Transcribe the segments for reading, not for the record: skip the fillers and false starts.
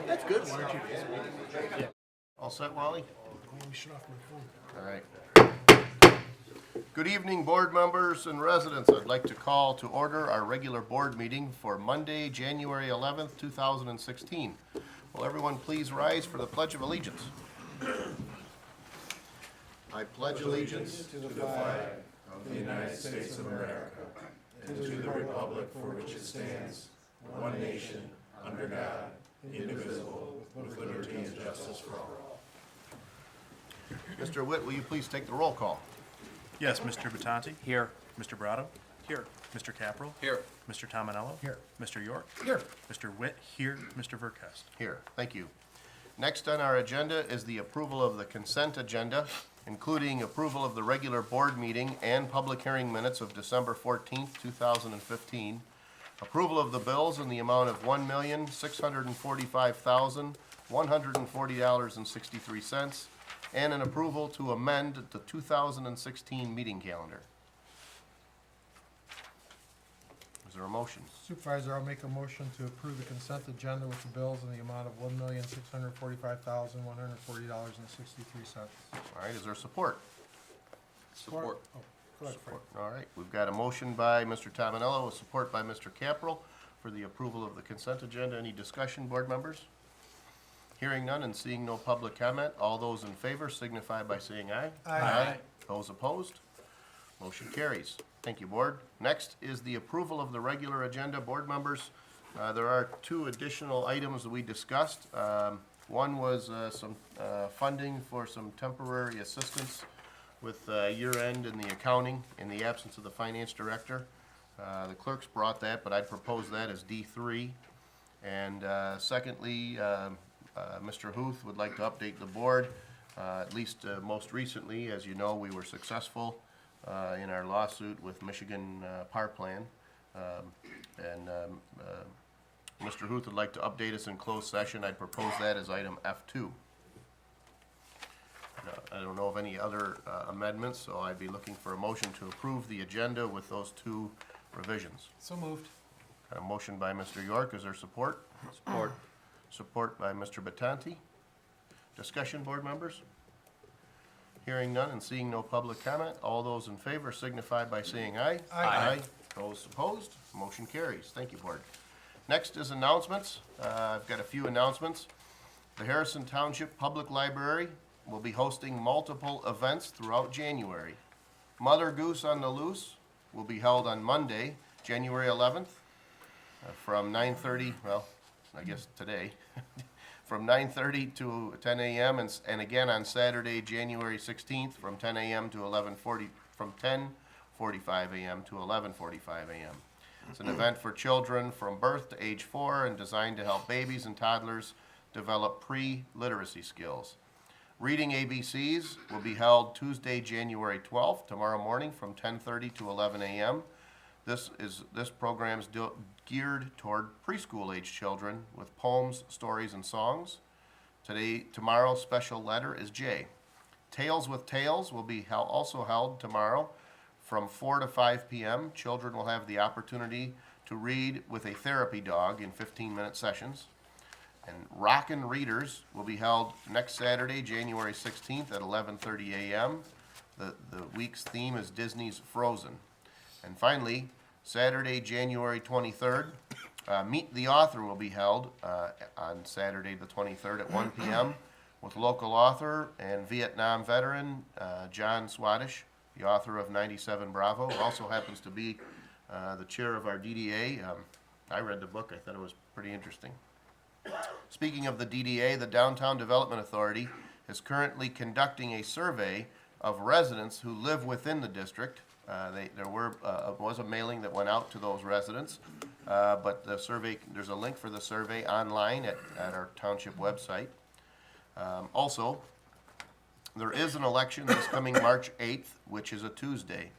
That's good. All set, Wally? Let me shut off my phone. All right. Good evening, board members and residents. I'd like to call to order our regular board meeting for Monday, January 11th, 2016. Will everyone please rise for the Pledge of Allegiance? I pledge allegiance to the flag of the United States of America and to the republic for which it stands, one nation, under God, indivisible, with liberty and justice for all. Mr. Witt, will you please take the roll call? Yes, Mr. Battanti? Here. Mr. Brado? Here. Mr. Capral? Here. Mr. Tominello? Here. Mr. York? Here. Mr. Witt? Here. Mr. Verkest? Here, thank you. Next on our agenda is the approval of the consent agenda, including approval of the regular board meeting and public hearing minutes of December 14th, 2015, approval of the bills in the amount of $1,645,140.63, and an approval to amend the 2016 meeting calendar. Is there a motion? Supervisor, I'll make a motion to approve the consent agenda with the bills in the amount of $1,645,140.63. All right, is there support? Support. Oh, go ahead, Frank. All right, we've got a motion by Mr. Tominello with support by Mr. Capral for the approval of the consent agenda. Any discussion, board members? Hearing none and seeing no public comment, all those in favor signify by saying aye. Aye. Those opposed? Motion carries. Thank you, board. Next is the approval of the regular agenda. Board members, there are two additional items that we discussed. One was some funding for some temporary assistance with year-end and the accounting in the absence of the finance director. The clerks brought that, but I'd propose that as D3. And secondly, Mr. Huth would like to update the board. At least most recently, as you know, we were successful in our lawsuit with Michigan Power Plan. Mr. Huth would like to update us in closed session. I'd propose that as item F2. I don't know of any other amendments, so I'd be looking for a motion to approve the agenda with those two revisions. So moved. Got a motion by Mr. York. Is there support? Support. Support by Mr. Battanti. Discussion, board members? Hearing none and seeing no public comment, all those in favor signify by saying aye. Aye. Those opposed, motion carries. Thank you, board. Next is announcements. I've got a few announcements. The Harrison Township Public Library will be hosting multiple events throughout January. Mother Goose on the Loose will be held on Monday, January 11th, from 9:30, well, I guess today, from 9:30 to 10 a.m. and again on Saturday, January 16th, from 10 a.m. to 10:45 a.m. to 11:45 a.m. It's an event for children from birth to age 4 and designed to help babies and toddlers develop pre-literacy skills. Reading ABCs will be held Tuesday, January 12th, tomorrow morning from 10:30 to 11 a.m. This program is geared toward preschool age children with poems, stories, and songs. Tomorrow's special letter is J. Tales with Tales will be also held tomorrow from 4 to 5 p.m. Children will have the opportunity to read with a therapy dog in 15-minute sessions. And Rockin' Readers will be held next Saturday, January 16th at 11:30 a.m. The week's theme is Disney's Frozen. And finally, Saturday, January 23rd, Meet the Author will be held on Saturday the 23rd at 1 p.m. with local author and Vietnam veteran John Swadish, the author of 97 Bravo, who also happens to be the chair of our DDA. I read the book. I thought it was pretty interesting. Speaking of the DDA, the Downtown Development Authority is currently conducting a survey of residents who live within the district. There was a mailing that went out to those residents, but the survey, there's a link for the survey online at our township website. Also, there is an election this coming March 8th, which is a Tuesday.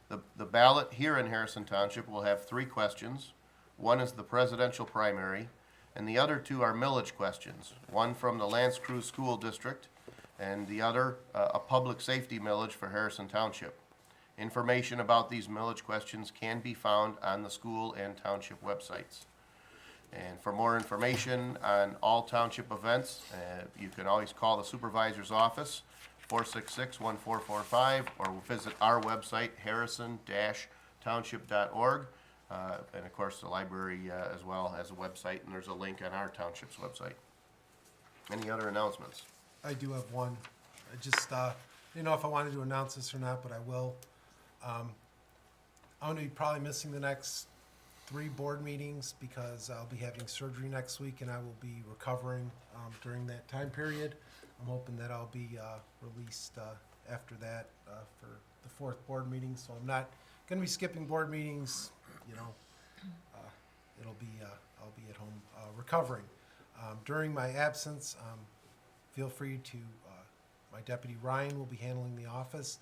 The ballot here in Harrison Township will have 3 questions. One is the presidential primary, and the other 2 are millage questions. One from the L'Anse Creuse School District, and the other a public safety millage for Harrison Township. Information about these millage questions can be found on the school and township websites. And for more information on all township events, you can always call the supervisor's office, 466-1445, or visit our website, harrison-township.org. And of course, the library as well has a website, and there's a link on our township's website. Any other announcements? I do have one. I just, didn't know if I wanted to announce this or not, but I will. I'm gonna be probably missing the next 3 board meetings because I'll be having surgery next week and I will be recovering, during that time period. I'm hoping that I'll be, released, after that, for the 4th board meeting, so I'm not gonna be skipping board meetings, you know. It'll be, I'll be at home, recovering. During my absence, feel free to, my deputy Ryan will be handling the office.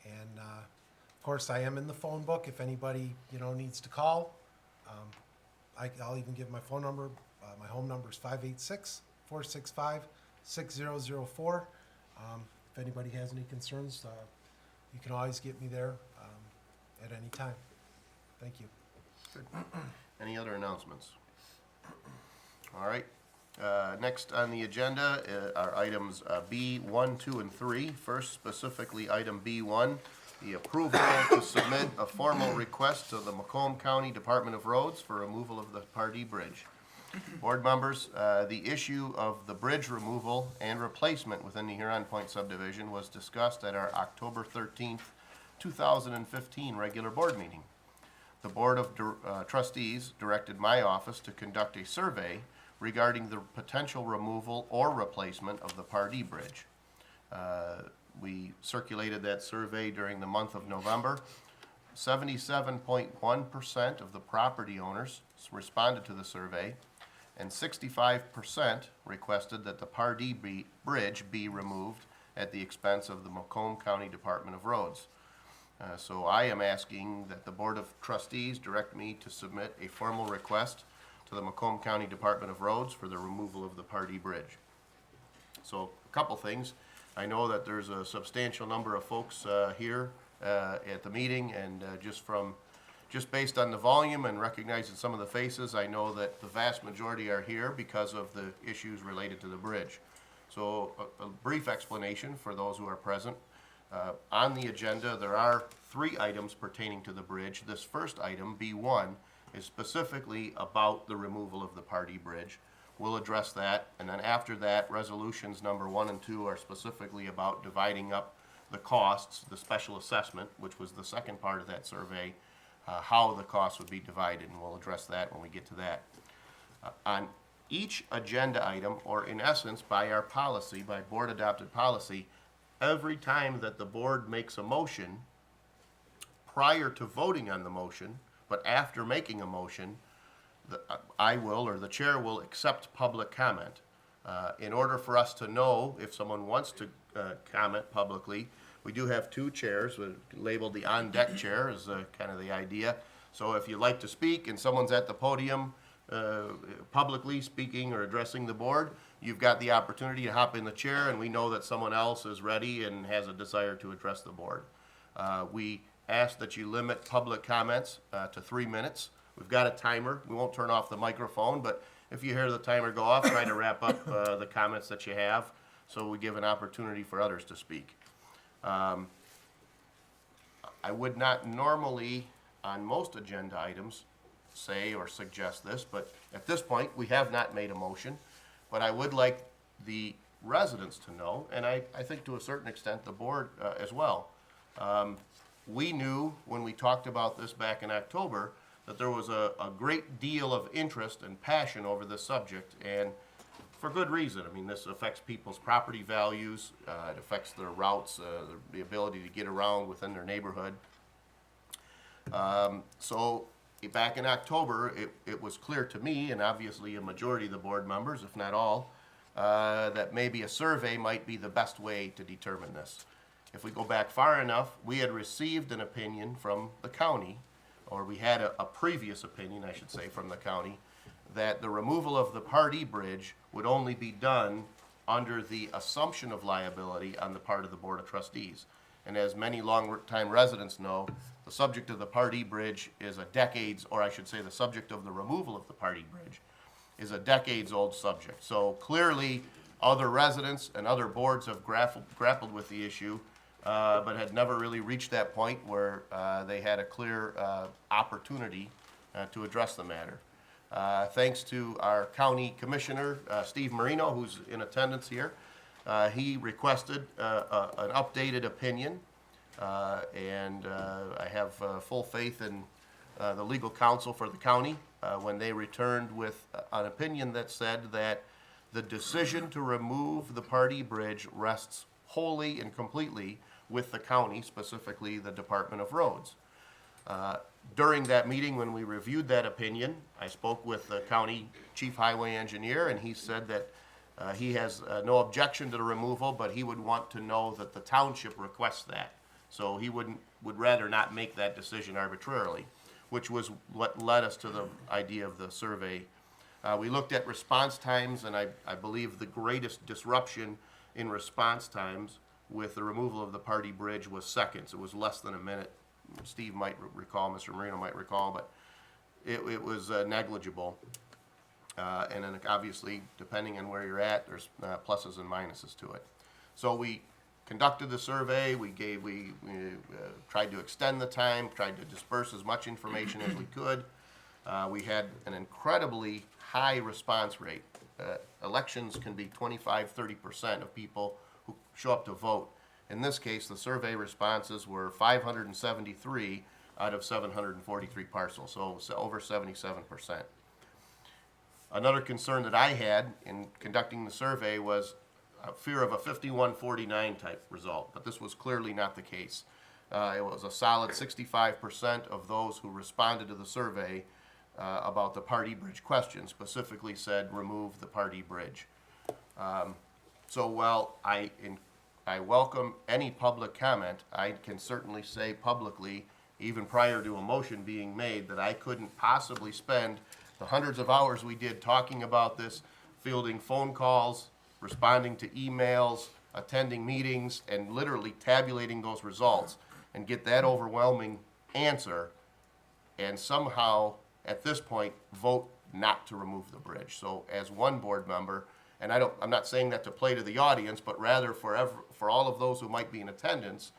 And, of course, I am in the phone book if anybody, you know, needs to call. I'll even give my phone number. My home number is 586-465-6004. If anybody has any concerns, you can always get me there at any time. Thank you. Any other announcements? All right. Next on the agenda are items B1, 2, and 3. First, specifically item B1, the approval to submit a formal request to the Macomb County Department of Roads for removal of the Pardee Bridge. Board members, the issue of the bridge removal and replacement within the Huron Point subdivision was discussed at our October 13th, 2015 regular board meeting. The Board of Trustees directed my office to conduct a survey regarding the potential removal or replacement of the Pardee Bridge. We circulated that survey during the month of November. 77.1% of the property owners responded to the survey, and 65% requested that the Pardee Bridge be removed at the expense of the Macomb County Department of Roads. So I am asking that the Board of Trustees direct me to submit a formal request to the Macomb County Department of Roads for the removal of the Pardee Bridge. So a couple things. I know that there's a substantial number of folks here at the meeting, and just based on the volume and recognizing some of the faces, I know that the vast majority are here because of the issues related to the bridge. So a brief explanation for those who are present. On the agenda, there are 3 items pertaining to the bridge. This first item, B1, is specifically about the removal of the Pardee Bridge. We'll address that, and then after that, resolutions number 1 and 2 are specifically about dividing up the costs, the special assessment, which was the second part of that survey, how the costs would be divided, and we'll address that when we get to that. On each agenda item, or in essence, by our policy, by board-adopted policy, every time that the board makes a motion, prior to voting on the motion, but after making a motion, I will, or the chair will, accept public comment. In order for us to know if someone wants to comment publicly, we do have 2 chairs, labeled the on-deck chair is kind of the idea. So if you'd like to speak and someone's at the podium publicly speaking or addressing the board, you've got the opportunity to hop in the chair, and we know that someone else is ready and has a desire to address the board. We ask that you limit public comments to 3 minutes. We've got a timer. We won't turn off the microphone, but if you hear the timer go off, try to wrap up the comments that you have so we give an opportunity for others to speak. I would not normally, on most agenda items, say or suggest this, but at this point, we have not made a motion. But I would like the residents to know, and I think to a certain extent the board as well. We knew when we talked about this back in October that there was a great deal of interest and passion over this subject, and for good reason. I mean, this affects people's property values, it affects their routes, the ability to get around within their neighborhood. So back in October, it was clear to me, and obviously a majority of the board members, if not all, that maybe a survey might be the best way to determine this. If we go back far enough, we had received an opinion from the county, or we had a previous opinion, I should say, from the county, that the removal of the Pardee Bridge would only be done under the assumption of liability on the part of the Board of Trustees. And as many long-time residents know, the subject of the Pardee Bridge is a decades, or I should say the subject of the removal of the Pardee Bridge is a decades-old subject. So clearly, other residents and other boards have grappled with the issue, but had never really reached that point where they had a clear opportunity to address the matter. Thanks to our county commissioner, Steve Marino, who's in attendance here. He requested an updated opinion, and I have full faith in the legal counsel for the county when they returned with an opinion that said that the decision to remove the Pardee Bridge rests wholly and completely with the county, specifically the Department of Roads. During that meeting, when we reviewed that opinion, I spoke with the county chief highway engineer, and he said that he has no objection to the removal, but he would want to know that the township requests that. So he would rather not make that decision arbitrarily, which was what led us to the idea of the survey. We looked at response times, and I believe the greatest disruption in response times with the removal of the Pardee Bridge was seconds. It was less than a minute. Steve might recall, Mr. Marino might recall, but it was negligible. And then obviously, depending on where you're at, there's pluses and minuses to it. So we conducted the survey, we tried to extend the time, tried to disperse as much information as we could. We had an incredibly high response rate. Elections can be 25-30% of people who show up to vote. In this case, the survey responses were 573 out of 743 parcels, so over 77%. Another concern that I had in conducting the survey was a fear of a 51-49 type result, but this was clearly not the case. It was a solid 65% of those who responded to the survey about the Pardee Bridge question specifically said remove the Pardee Bridge. So while I welcome any public comment, I can certainly say publicly, even prior to a motion being made, that I couldn't possibly spend the hundreds of hours we did talking about this, fielding phone calls, responding to emails, attending meetings, and literally tabulating those results and get that overwhelming answer, and somehow, at this point, vote not to remove the bridge. So as one board member, and I'm not saying that to play to the audience, but rather for all of those who might be in attendance,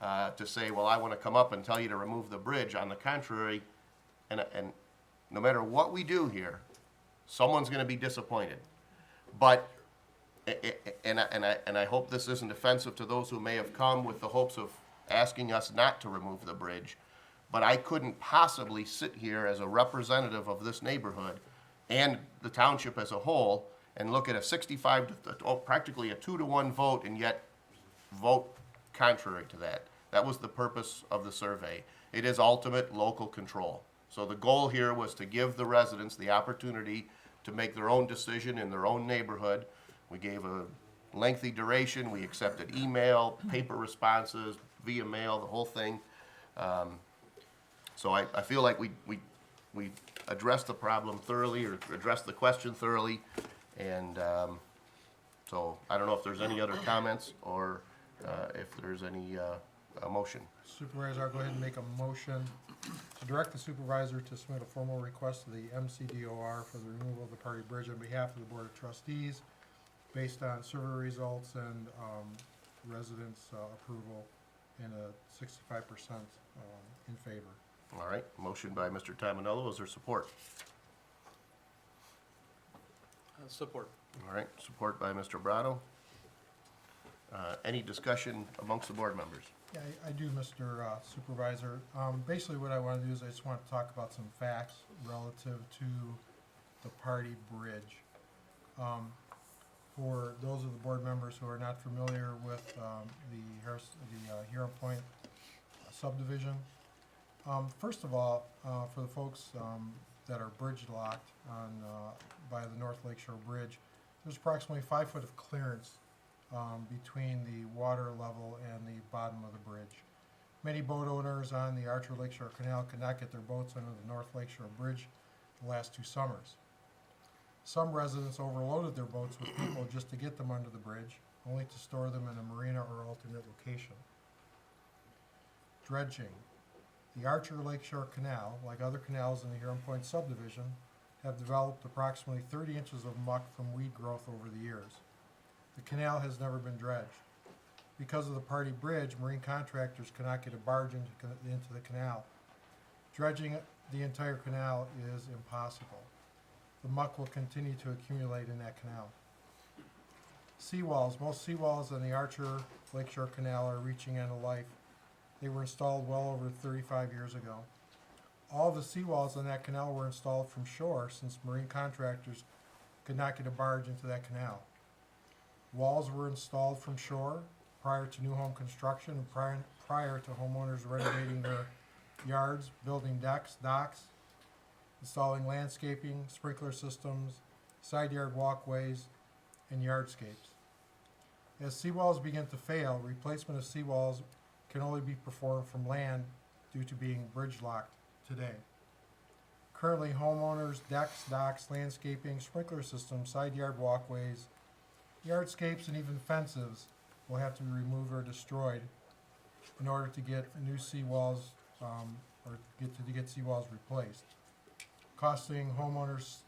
to say, well, I want to come up and tell you to remove the bridge. On the contrary, and no matter what we do here, someone's going to be disappointed. But, and I hope this isn't offensive to those who may have come with the hopes of asking us not to remove the bridge, but I couldn't possibly sit here as a representative of this neighborhood and the township as a whole and look at a 65 to practically a 2-to-1 vote and yet vote contrary to that. That was the purpose of the survey. It is ultimate local control. So the goal here was to give the residents the opportunity to make their own decision in their own neighborhood. We gave a lengthy duration. We accepted email, paper responses, via mail, the whole thing. So I feel like we addressed the problem thoroughly, or addressed the question thoroughly. And so I don't know if there's any other comments or if there's any motion. Supervisor, I'll go ahead and make a motion to direct the supervisor to submit a formal request to the MCDOR for the removal of the Pardee Bridge on behalf of the Board of Trustees based on survey results and residents' approval and a 65% in favor. All right, motion by Mr. Tominello. Is there support? Support. All right, support by Mr. Brado. Any discussion amongst the board members? Yeah, I do, Mr. Supervisor. Basically, what I want to do is I just want to talk about some facts relative to the Pardee Bridge. For those of the board members who are not familiar with the Huron Point subdivision, first of all, for the folks that are bridge locked on by the North Lake Shore Bridge, there's approximately 5 foot of clearance between the water level and the bottom of the bridge. Many boat owners on the Archer Lakeshore Canal could not get their boats under the North Lakeshore Bridge the last 2 summers. Some residents overloaded their boats with people just to get them under the bridge, only to store them in a marina or alternate location. Dredging. The Archer Lakeshore Canal, like other canals in the Huron Point subdivision, have developed approximately 30 inches of muck from weed growth over the years. The canal has never been dredged. Because of the party bridge, marine contractors cannot get a barge into the canal. Dredging the entire canal is impossible. The muck will continue to accumulate in that canal. Seawalls. Most seawalls on the Archer Lakeshore Canal are reaching end of life. They were installed well over 35 years ago. All the seawalls on that canal were installed from shore since marine contractors could not get a barge into that canal. Walls were installed from shore prior to new home construction and prior to homeowners renovating their yards, building decks, docks, installing landscaping, sprinkler systems, side yard walkways, and yardscapes. As seawalls begin to fail, replacement of seawalls can only be performed from land due to being bridge locked today. Currently, homeowners' decks, docks, landscaping, sprinkler systems, side yard walkways, yardscapes, and even fences will have to be removed or destroyed in order to get new seawalls or get seawalls replaced, costing homeowners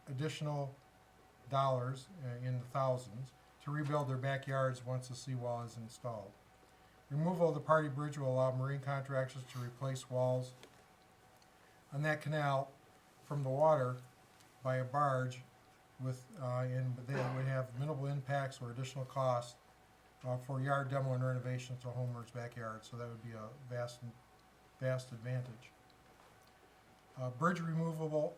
additional dollars in the thousands to rebuild their backyards once the seawall is installed. Removal of the party bridge will allow marine contractors to replace walls on that canal from the water by a barge with, and they would have minimal impacts or additional costs for yard demo and renovation to homeowners' backyards, so that would be a vast advantage. Bridge removal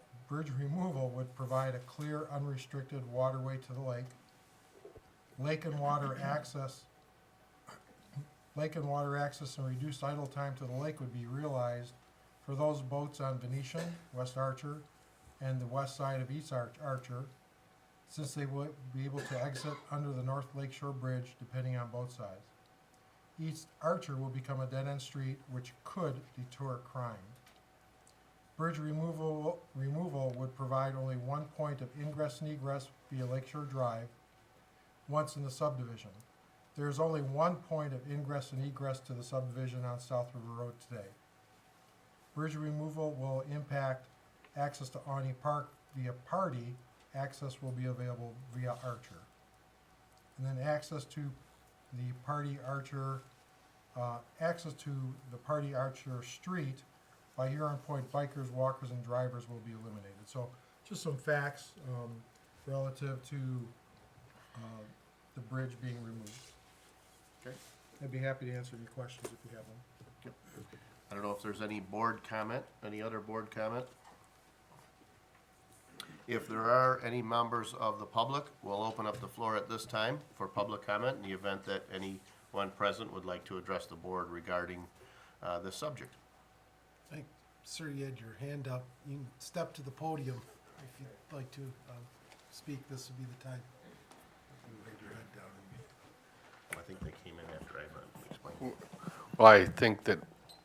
would provide a clear, unrestricted waterway to the lake. Lake and water access and reduced idle time to the lake would be realized for those boats on Venetian, West Archer, and the west side of East Archer, since they will be able to exit under the North Lakeshore Bridge depending on both sides. East Archer will become a dead-end street which could deter crime. Bridge removal would provide only one point of ingress and egress via Lakeshore Drive once in the subdivision. There is only one point of ingress and egress to the subdivision on South River Road today. Bridge removal will impact access to Awney Park via Party. Access will be available via Archer. And then access to the Party Archer Street by Huron Point bikers, walkers, and drivers will be eliminated. So just some facts relative to the bridge being removed. Okay. I'd be happy to answer any questions if you have them. I don't know if there's any board comment, any other board comment? If there are any members of the public, we'll open up the floor at this time for public comment in the event that anyone present would like to address the board regarding this subject. Sir, you had your hand up. You can step to the podium if you'd like to speak. This would be the time. You can lay your head down. I think they came in after I explained. Well, I think that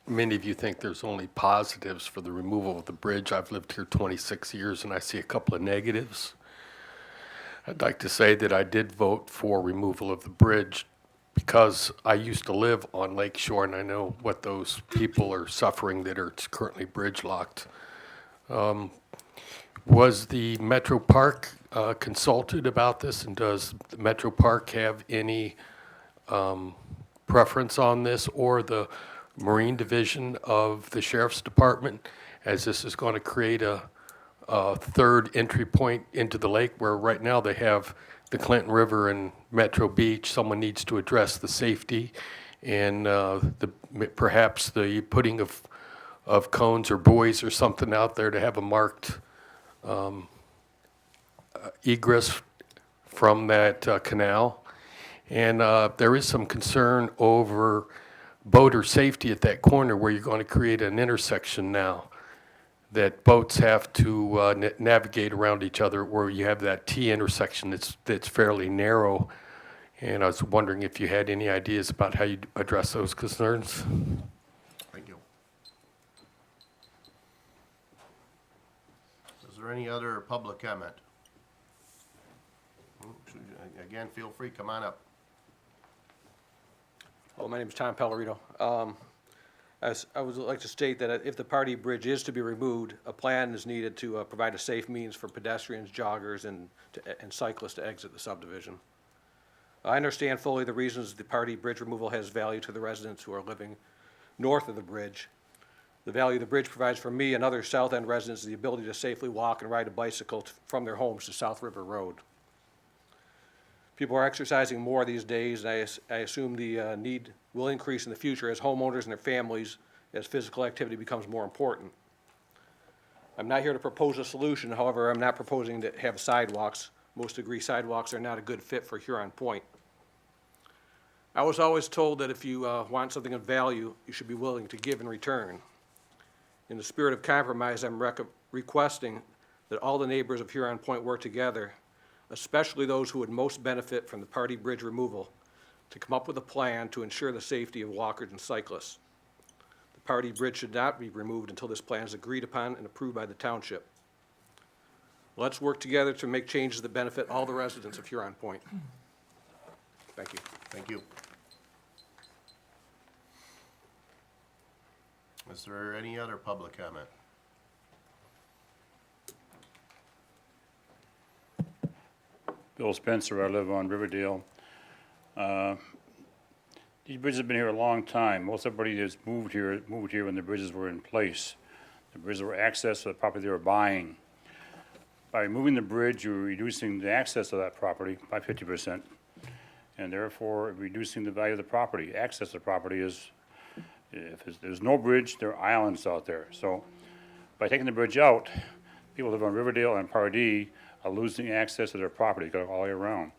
many of you think there's only positives for the removal of the bridge. I've lived here 26 years and I see a couple of negatives. I'd like to say that I did vote for removal of the bridge because I used to live on Lake Shore and I know what those people are suffering that are currently bridge locked. Was the Metro Park consulted about this, and does the Metro Park have any preference on this, or the Marine Division of the Sheriff's Department, as this is going to create a third entry point into the lake, where right now they have the Clinton River and Metro Beach? Someone needs to address the safety and perhaps the putting of cones or buoys or something out there to have a marked egress from that canal. And there is some concern over boater safety at that corner where you're going to create an intersection now that boats have to navigate around each other, where you have that T intersection that's fairly narrow. And I was wondering if you had any ideas about how you address those concerns. Thank you. Is there any other public comment? Again, feel free, come on up. Hello, my name is Tom Pellerito. I would like to state that if the Pardee Bridge is to be removed, a plan is needed to provide a safe means for pedestrians, joggers, and cyclists to exit the subdivision. I understand fully the reasons the Pardee Bridge removal has value to the residents who are living north of the bridge. The value the bridge provides for me and other South End residents is the ability to safely walk and ride a bicycle from their homes to South River Road. People are exercising more these days, and I assume the need will increase in the future as homeowners and their families, as physical activity becomes more important. I'm not here to propose a solution, however, I'm not proposing to have sidewalks. Most agree sidewalks are not a good fit for Huron Point. I was always told that if you want something of value, you should be willing to give in return. In the spirit of compromise, I'm requesting that all the neighbors of Huron Point work together, especially those who would most benefit from the Pardee Bridge removal, to come up with a plan to ensure the safety of walkers and cyclists. The Pardee Bridge should not be removed until this plan is agreed upon and approved by the township. Let's work together to make changes that benefit all the residents of Huron Point. Thank you. Thank you. Is there any other public comment? Bill Spencer, I live on Riverdale. These bridges have been here a long time. Most everybody that's moved here when the bridges were in place. The bridges were access to the property they were buying. By removing the bridge, you're reducing the access to that property by 50%, and therefore reducing the value of the property. Access to the property is, there's no bridge, there are islands out there. So by taking the bridge out, people who live on Riverdale and Pardee are losing access to their property all year round.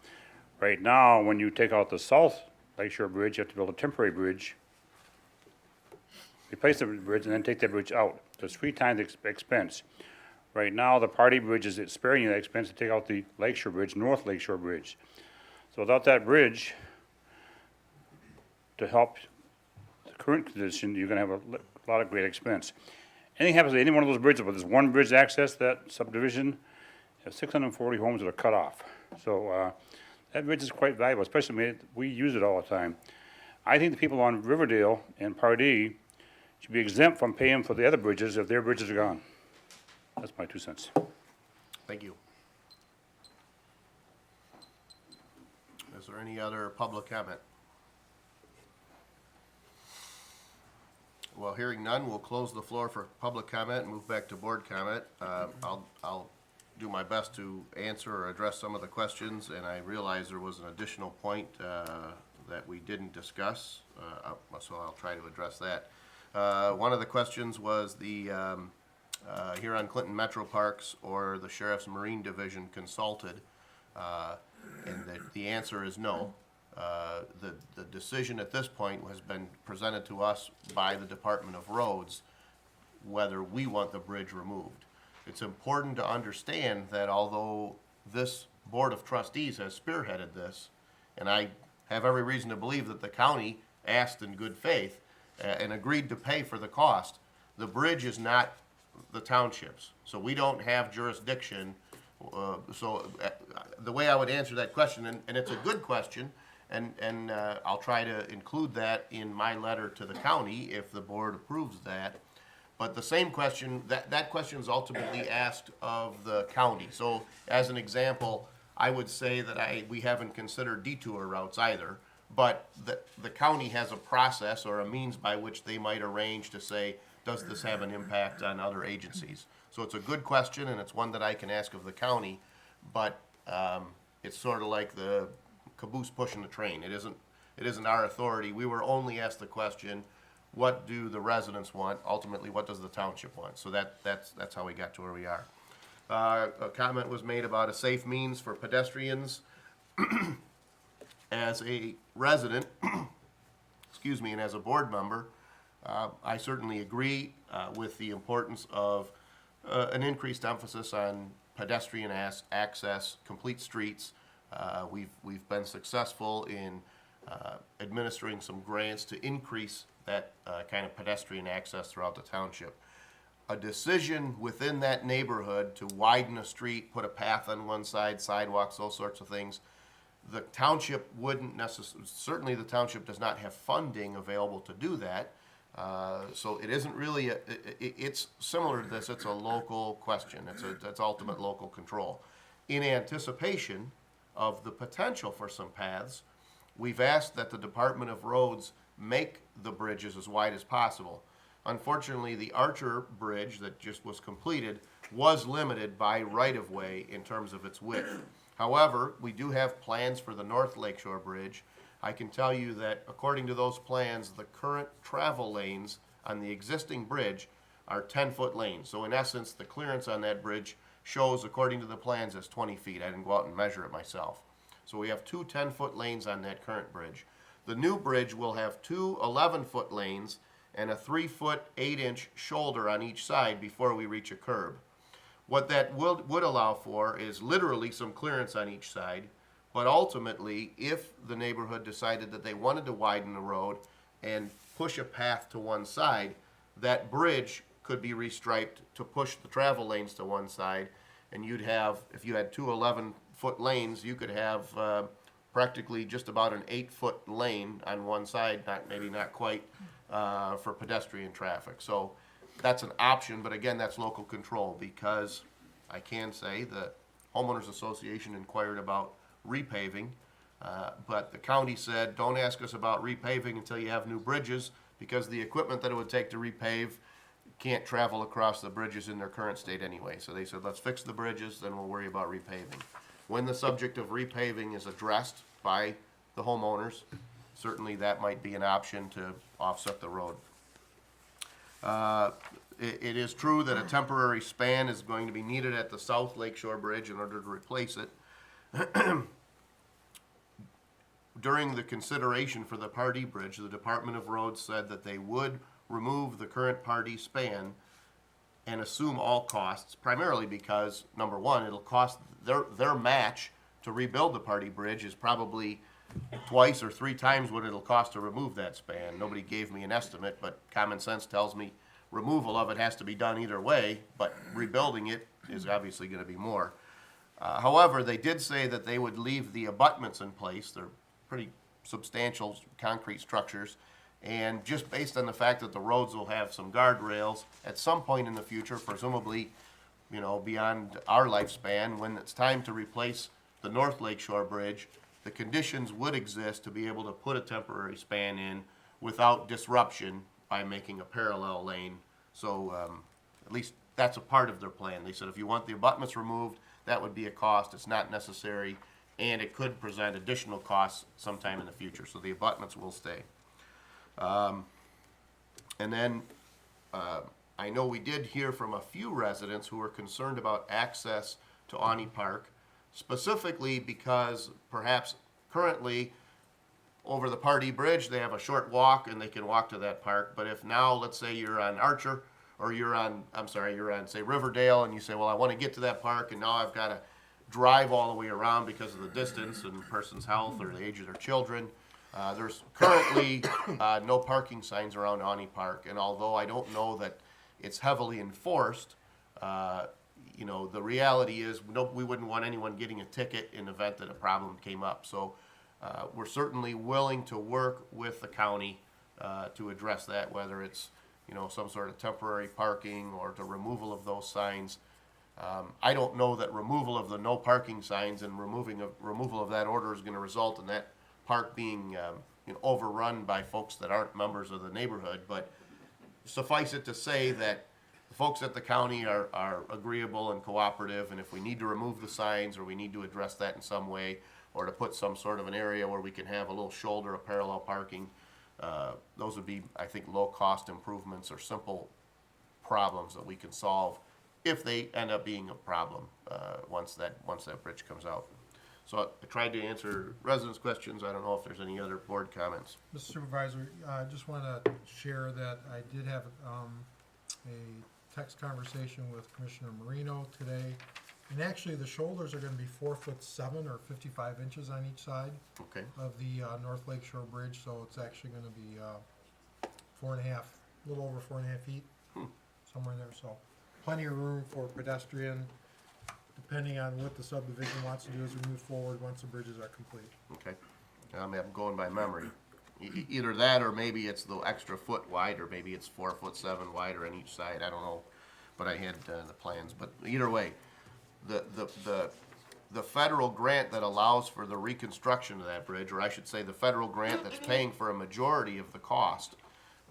Right now, when you take out the South Lakeshore Bridge, you have to build a temporary bridge, replace the bridge, and then take that bridge out. So it's 3 times the expense. Right now, the Pardee Bridge is sparing you that expense to take out the Lakeshore Bridge, North Lakeshore Bridge. So without that bridge, to help the current condition, you're gonna have a lot of great expense. Anything happens to any one of those bridges, but there's one bridge access, that subdivision, 640 homes that are cut off. So that bridge is quite valuable, especially we use it all the time. I think the people on Riverdale and Pardee should be exempt from paying for the other bridges if their bridges are gone. That's my 2 cents. Thank you. Is there any other public comment? Well, hearing none, we'll close the floor for public comment and move back to board comment. I'll do my best to answer or address some of the questions, and I realize there was an additional point that we didn't discuss, so I'll try to address that. One of the questions was the Huron-Clinton Metro Parks or the Sheriff's Marine Division consulted, and the answer is no. The decision at this point has been presented to us by the Department of Roads whether we want the bridge removed. It's important to understand that although this Board of Trustees has spearheaded this, and I have every reason to believe that the county asked in good faith and agreed to pay for the cost, the bridge is not the township's. So we don't have jurisdiction. The way I would answer that question, and it's a good question, and I'll try to include that in my letter to the county if the board approves that. But the same question, that question is ultimately asked of the county. So as an example, I would say that we haven't considered detour routes either, but the county has a process or a means by which they might arrange to say, does this have an impact on other agencies? So it's a good question, and it's one that I can ask of the county, but it's sort of like the caboose pushing the train. It isn't our authority. We were only asked the question, what do the residents want? Ultimately, what does the township want? So that's how we got to where we are. A comment was made about a safe means for pedestrians. As a resident, excuse me, and as a board member, I certainly agree with the importance of an increased emphasis on pedestrian access, complete streets. We've been successful in administering some grants to increase that kind of pedestrian access throughout the township. A decision within that neighborhood to widen a street, put a path on one side, sidewalks, those sorts of things, the township wouldn't necessarily, certainly the township does not have funding available to do that. So it isn't really, it's similar to this, it's a local question, it's ultimate local control. In anticipation of the potential for some paths, we've asked that the Department of Roads make the bridges as wide as possible. Unfortunately, the Archer Bridge that just was completed was limited by right-of-way in terms of its width. However, we do have plans for the North Lakeshore Bridge. I can tell you that according to those plans, the current travel lanes on the existing bridge are 10-foot lanes. So in essence, the clearance on that bridge shows, according to the plans, as 20 feet. I didn't go out and measure it myself. So we have two 10-foot lanes on that current bridge. The new bridge will have two 11-foot lanes and a 3-foot 8-inch shoulder on each side before we reach a curb. What that would allow for is literally some clearance on each side, but ultimately, if the neighborhood decided that they wanted to widen the road and push a path to one side, that bridge could be restriped to push the travel lanes to one side, and you'd have, if you had two 11-foot lanes, you could have practically just about an 8-foot lane on one side, maybe not quite, for pedestrian traffic. So that's an option, but again, that's local control, because I can say the homeowners association inquired about repaving, but the county said, don't ask us about repaving until you have new bridges, because the equipment that it would take to repave can't travel across the bridges in their current state anyway. So they said, let's fix the bridges, then we'll worry about repaving. When the subject of repaving is addressed by the homeowners, certainly that might be an option to offset the road. It is true that a temporary span is going to be needed at the South Lakeshore Bridge in order to replace it. During the consideration for the Pardee Bridge, the Department of Roads said that they would remove the current Pardee span and assume all costs, primarily because, number one, it'll cost, their match to rebuild the Pardee Bridge is probably twice or three times what it'll cost to remove that span. Nobody gave me an estimate, but common sense tells me removal of it has to be done either way, but rebuilding it is obviously gonna be more. However, they did say that they would leave the abutments in place. They're pretty substantial concrete structures. And just based on the fact that the roads will have some guardrails at some point in the future, presumably, you know, beyond our lifespan, when it's time to replace the North Lakeshore Bridge, the conditions would exist to be able to put a temporary span in without disruption by making a parallel lane. So at least that's a part of their plan. They said if you want the abutments removed, that would be a cost. It's not necessary, and it could present additional costs sometime in the future. So the abutments will stay. And then I know we did hear from a few residents who were concerned about access to Awney Park, specifically because perhaps currently over the Pardee Bridge, they have a short walk and they can walk to that park. But if now, let's say you're on Archer, or you're on, say, Riverdale, and you say, well, I want to get to that park, and now I've got to drive all the way around because of the distance and the person's health or the age of their children. There's currently no parking signs around Awney Park, and although I don't know that it's heavily enforced, you know, the reality is we wouldn't want anyone getting a ticket in the event that a problem came up. So we're certainly willing to work with the county to address that, whether it's, you know, some sort of temporary parking or the removal of those signs. I don't know that removal of the no parking signs and removal of that order is going to result in that park being you know, overrun by folks that aren't members of the neighborhood, but suffice it to say that the folks at the county are agreeable and cooperative, and if we need to remove the signs or we need to address that in some way, or to put some sort of an area where we can have a little shoulder of parallel parking, those would be, I think, low-cost improvements or simple problems that we can solve if they end up being a problem once that bridge comes out. So I tried to answer residents' questions. I don't know if there's any other board comments. Mr. Supervisor, I just want to share that I did have a text conversation with Commissioner Marino today. And actually, the shoulders are going to be 4'7" or 55 inches on each side Okay. of the North Lakeshore Bridge. So it's actually going to be 4.5, a little over 4.5 feet, somewhere in there. So plenty of room for pedestrian, depending on what the subdivision wants to do as we move forward once the bridges are complete. Okay. I'm going by memory. Either that, or maybe it's the extra foot wide, or maybe it's 4'7" wider on each side, I don't know. But I had the plans, but either way, the federal grant that allows for the reconstruction of that bridge, or I should say the federal grant that's paying for a majority of the cost,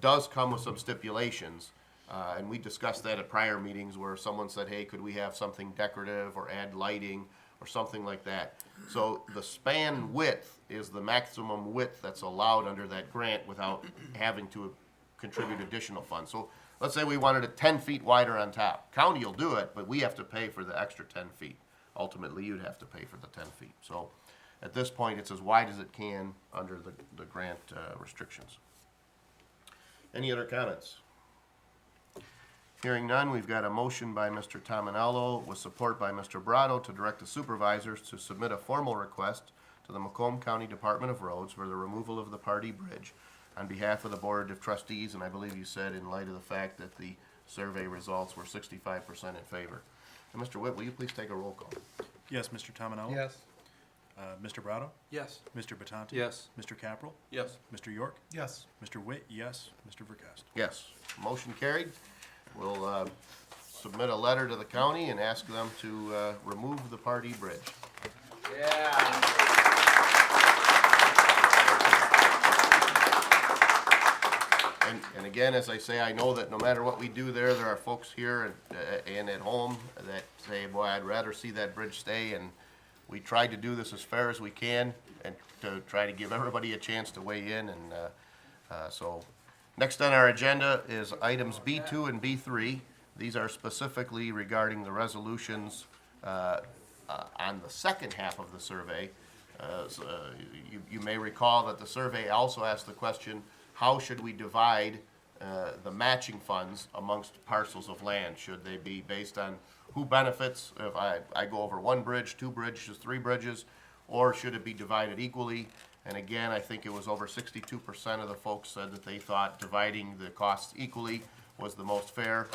does come with some stipulations. And we discussed that at prior meetings where someone said, hey, could we have something decorative or add lighting or something like that? So the span width is the maximum width that's allowed under that grant without having to contribute additional funds. So let's say we wanted it 10 feet wider on top. County will do it, but we have to pay for the extra 10 feet. Ultimately, you'd have to pay for the 10 feet. So at this point, it's as wide as it can under the grant restrictions. Any other comments? Hearing none, we've got a motion by Mr. Tominello with support by Mr. Brado to direct the supervisors to submit a formal request to the Macomb County Department of Roads for the removal of the Pardee Bridge on behalf of the Board of Trustees, and I believe you said in light of the fact that the survey results were 65% in favor. And Mr. Witt, will you please take a roll call? Yes, Mr. Tominello? Yes. Mr. Brado? Yes. Mr. Batanti? Yes. Mr. Capral? Yes. Mr. York? Yes. Mr. Witt, yes. Mr. Verkast? Yes. Motion carried. We'll submit a letter to the county and ask them to remove the Pardee Bridge. And again, as I say, I know that no matter what we do there, there are folks here and at home that say, boy, I'd rather see that bridge stay. And we tried to do this as fair as we can and to try to give everybody a chance to weigh in. And so next on our agenda is items B2 and B3. These are specifically regarding the resolutions on the second half of the survey. You may recall that the survey also asked the question, how should we divide the matching funds amongst parcels of land? Should they be based on who benefits, if I go over one bridge, two bridges, three bridges, or should it be divided equally? And again, I think it was over 62% of the folks said that they thought dividing the costs equally was the most fair.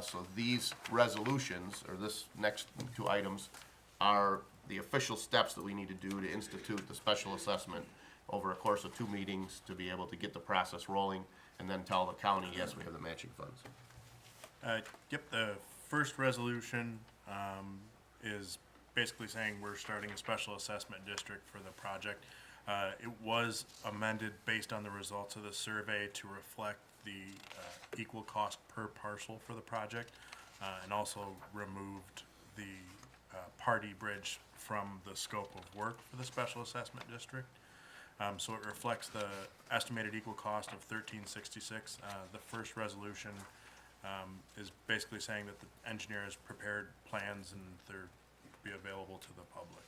So these resolutions, or this next two items, are the official steps that we need to do to institute the special assessment over a course of 2 meetings to be able to get the process rolling and then tell the county, yes, we have the matching funds. Yep, the first resolution is basically saying we're starting a special assessment district for the project. It was amended based on the results of the survey to reflect the equal cost per parcel for the project, and also removed the Pardee Bridge from the scope of work for the special assessment district. So it reflects the estimated equal cost of $13.66. The first resolution is basically saying that the engineer has prepared plans and they're be available to the public.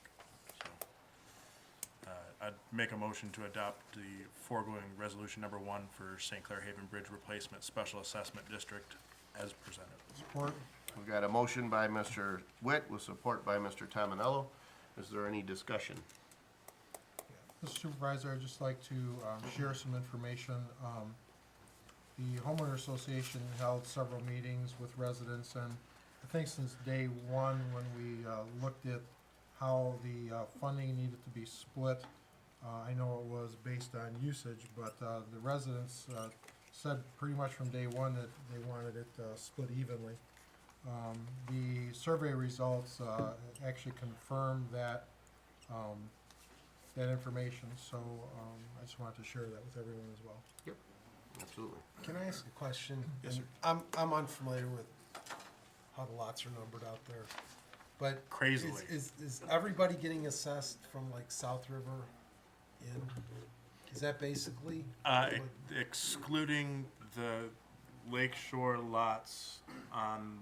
So I'd make a motion to adopt the foregoing resolution number 1 for St. Clair Haven Bridge Replacement Special Assessment District as presented. Support. We've got a motion by Mr. Witt with support by Mr. Tominello. Is there any discussion? Mr. Supervisor, I'd just like to share some information. The homeowner association held several meetings with residents, and I think since day one, when we looked at how the funding needed to be split, I know it was based on usage, but the residents said pretty much from day one that they wanted it split evenly. The survey results actually confirmed that that information, so I just wanted to share that with everyone as well. Absolutely. Can I ask a question? Yes, sir. And I'm unfamiliar with how the lots are numbered out there, but Crazily. is everybody getting assessed from like South River in? Is that basically? Excluding the lakeshore lots on,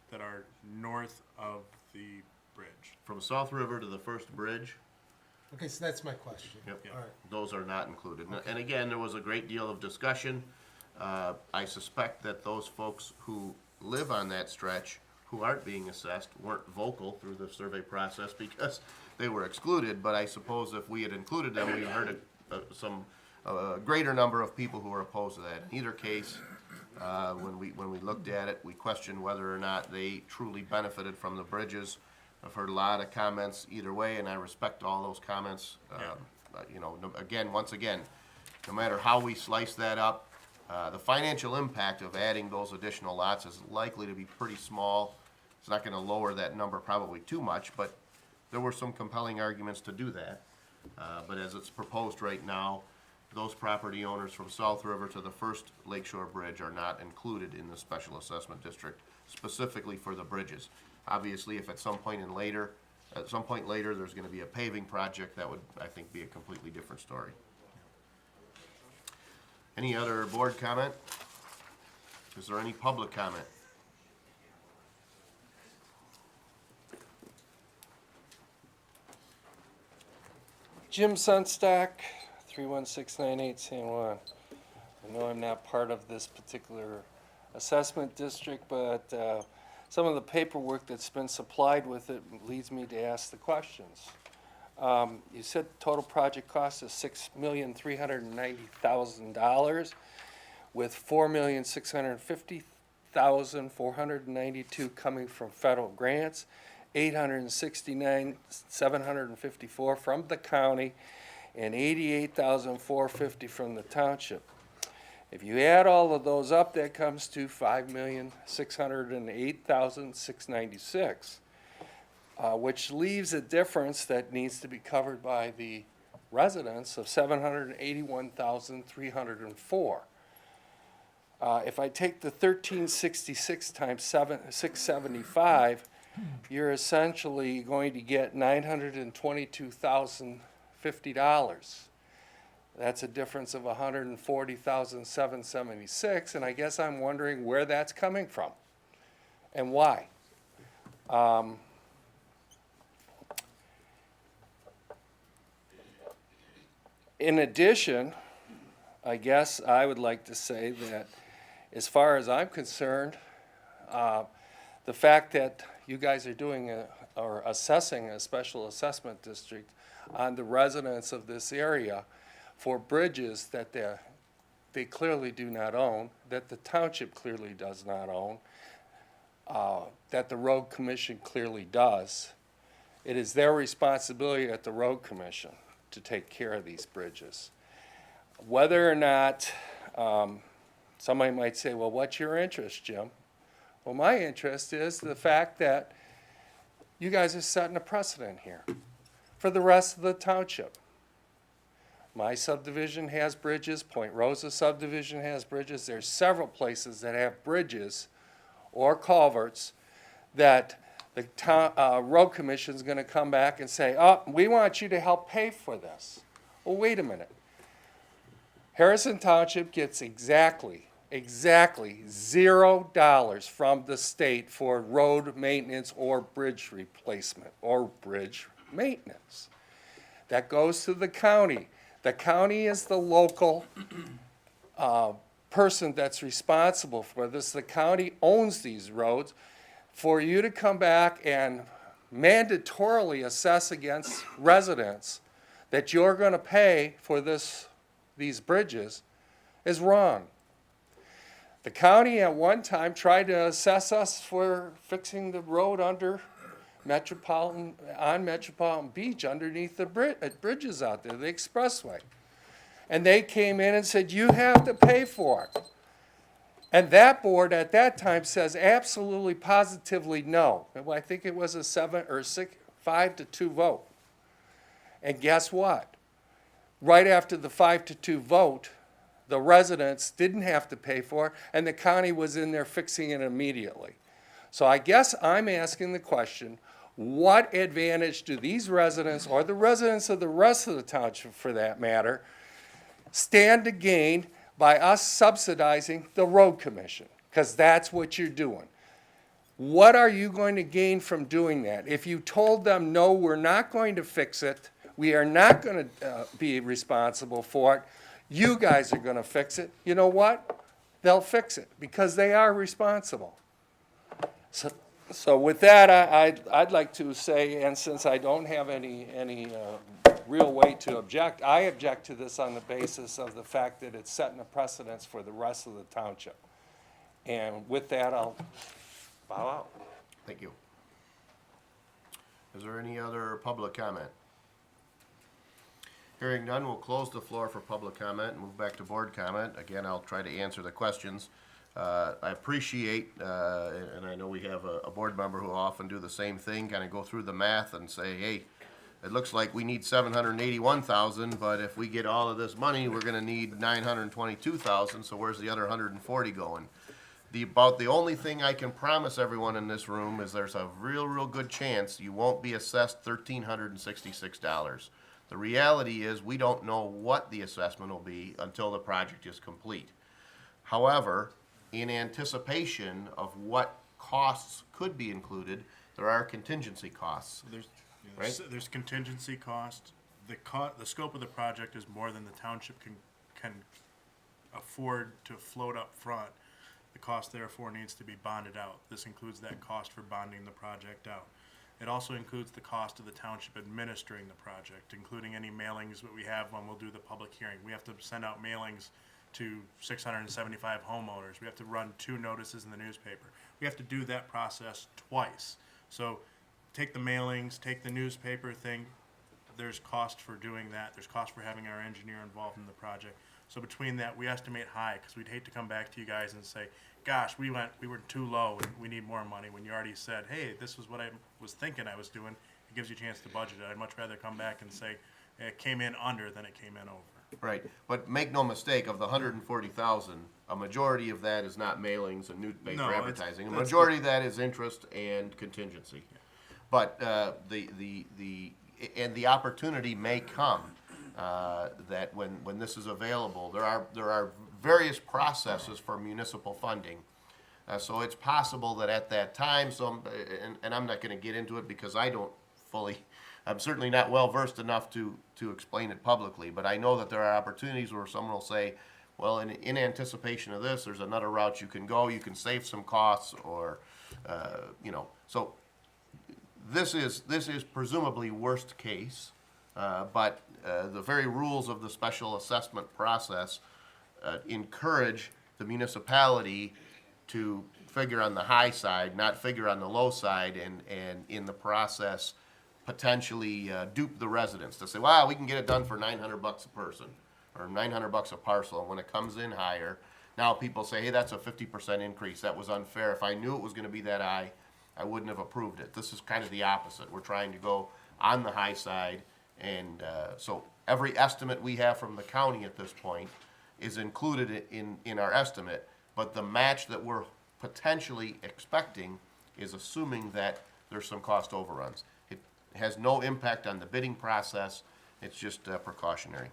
that are north of the bridge. From South River to the first bridge, Okay, so that's my question. Yep. All right. those are not included. And again, there was a great deal of discussion. I suspect that those folks who live on that stretch, who aren't being assessed, weren't vocal through the survey process because they were excluded. But I suppose if we had included them, we heard a greater number of people who were opposed to that. In either case, when we looked at it, we questioned whether or not they truly benefited from the bridges. I've heard a lot of comments either way, and I respect all those comments. once again, no matter how we slice that up, the financial impact of adding those additional lots is likely to be pretty small. It's not gonna lower that number probably too much, but there were some compelling arguments to do that. But as it's proposed right now, those property owners from South River to the first Lakeshore Bridge are not included in the special assessment district, specifically for the bridges. Obviously, if at some point later, there's gonna be a paving project, that would, I think, be a completely different story. Any other board comment? Is there any public comment? Jim Sunstock, 31698 San Juan. I know I'm not part of this particular assessment district, but some of the paperwork that's been supplied with it leads me to ask the questions. You said total project cost is $6,390,000 with $4,650,492 coming from federal grants, $869,754 from the county, and $88,450 from the township. If you add all of those up, that comes to $5,608,696, which leaves a difference that needs to be covered by the residents of $781,304. If I take the 1366 times 675, you're essentially going to get $922,050. That's a difference of $140,776, and I guess I'm wondering where that's coming from and why. In addition, I guess I would like to say that as far as I'm concerned, the fact that you guys are doing or assessing a special assessment district on the residents of this area for bridges that they clearly do not own, that the township clearly does not own, that the road commission clearly does. It is their responsibility at the road commission to take care of these bridges. Whether or not, somebody might say, well, what's your interest, Jim? Well, my interest is the fact that you guys are setting a precedent here for the rest of the township. My subdivision has bridges, Point Rosa subdivision has bridges. There's several places that have bridges or culverts that the road commission's gonna come back and say, oh, we want you to help pay for this. Well, wait a minute. Harrison Township gets exactly $0 from the state for road maintenance or bridge replacement or bridge maintenance. That goes to the county. The county is the local person that's responsible for this. The county owns these roads. For you to come back and mandatorily assess against residents that you're going to pay for these bridges is wrong. The county at one time tried to assess us for fixing the road on Metropolitan Beach underneath the bridges out there, the expressway. And they came in and said, you have to pay for it. And that board at that time says absolutely positively no. I think it was a 5-2 vote. And guess what? Right after the 5-2 vote, the residents didn't have to pay for it, and the county was in there fixing it immediately. So I guess I'm asking the question, what advantage do these residents, or the residents of the rest of the township for that matter, stand to gain by us subsidizing the road commission? Because that's what you're doing. What are you going to gain from doing that? If you told them, no, we're not going to fix it, we are not going to be responsible for it, you guys are going to fix it, you know what? They'll fix it because they are responsible. So with that, I'd like to say, and since I don't have any real way to object, I object to this on the basis of the fact that it's setting a precedence for the rest of the township. And with that, I'll bow out. Thank you. Is there any other public comment? Hearing none, we'll close the floor for public comment and move back to board comment. Again, I'll try to answer the questions. I appreciate, and I know we have a board member who often do the same thing, kind of go through the math and say, hey, it looks like we need 781,000, but if we get all of this money, we're gonna need 922,000, so where's the other 140 going? About the only thing I can promise everyone in this room is there's a real good chance you won't be assessed $1,366. The reality is, we don't know what the assessment will be until the project is complete. However, in anticipation of what costs could be included, there are contingency costs. There's contingency cost. The scope of the project is more than the township can afford to float up front. The cost therefore needs to be bonded out. This includes that cost for bonding the project out. It also includes the cost of the township administering the project, including any mailings that we have when we'll do the public hearing. We have to send out mailings to 675 homeowners. We have to run 2 notices in the newspaper. We have to do that process twice. So take the mailings, take the newspaper thing, there's cost for doing that. There's cost for having our engineer involved in the project. So between that, we estimate high, because we'd hate to come back to you guys and say, gosh, we were too low and we need more money, when you already said, hey, this was what I was thinking I was doing. It gives you a chance to budget it. I'd much rather come back and say, it came in under than it came in over. Right, but make no mistake, of the 140,000, a majority of that is not mailings and No, newspaper it's- advertising. A that's majority of that is interest and contingency. But the opportunity may come that when this is available, there are various processes for municipal funding. So it's possible that at that time, and I'm not going to get into it because I don't fully. I'm certainly not well-versed enough to explain it publicly, but I know that there are opportunities where someone will say, well, in anticipation of this, there's another route you can go, you can save some costs, or, so this is presumably worst case, but the very rules of the special assessment process encourage the municipality to figure on the high side, not figure on the low side, and in the process, potentially dupe the residents to say, wow, we can get it done for $900 a person or $900 a parcel. And when it comes in higher, now people say, hey, that's a 50% increase. That was unfair. If I knew it was going to be that high, I wouldn't have approved it. This is kind of the opposite. We're trying to go on the high side. And so every estimate we have from the county at this point is included in our estimate. But the match that we're potentially expecting is assuming that there's some cost overruns. It has no impact on the bidding process. It's just precautionary.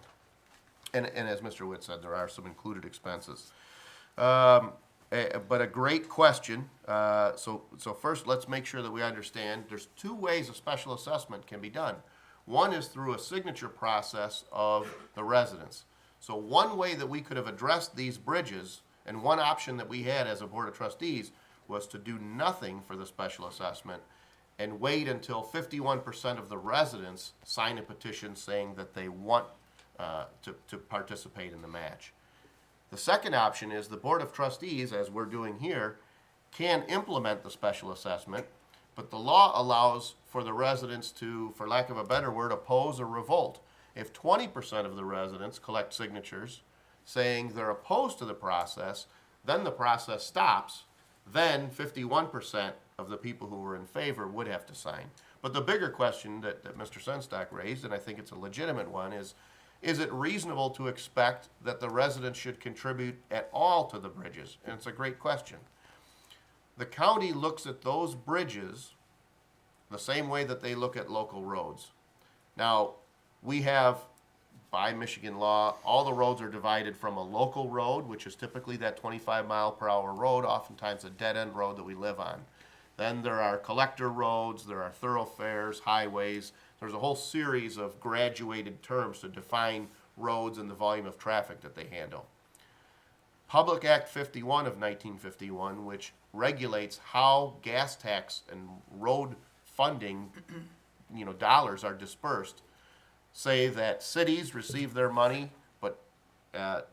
And as Mr. Witt said, there are some included expenses. But a great question. So first, let's make sure that we understand there's 2 ways a special assessment can be done. One is through a signature process of the residents. So one way that we could have addressed these bridges, and one option that we had as a Board of Trustees, was to do nothing for the special assessment and wait until 51% of the residents sign a petition saying that they want to participate in the match. The second option is the Board of Trustees, as we're doing here, can implement the special assessment, but the law allows for the residents to, for lack of a better word, oppose or revolt. If 20% of the residents collect signatures saying they're opposed to the process, then the process stops. Then 51% of the people who were in favor would have to sign. But the bigger question that Mr. Senstock raised, and I think it's a legitimate one, is it reasonable to expect that the residents should contribute at all to the bridges? And it's a great question. The county looks at those bridges the same way that they look at local roads. Now, we have, by Michigan law, all the roads are divided from a local road, which is typically that 25-mile-per-hour road, oftentimes a dead-end road that we live on. Then there are collector roads, there are thoroughfares, highways. There's a whole series of graduated terms to define roads and the volume of traffic that they handle. Public Act 51 of 1951, which regulates how gas tax and road funding, dollars are dispersed, say that cities receive their money, but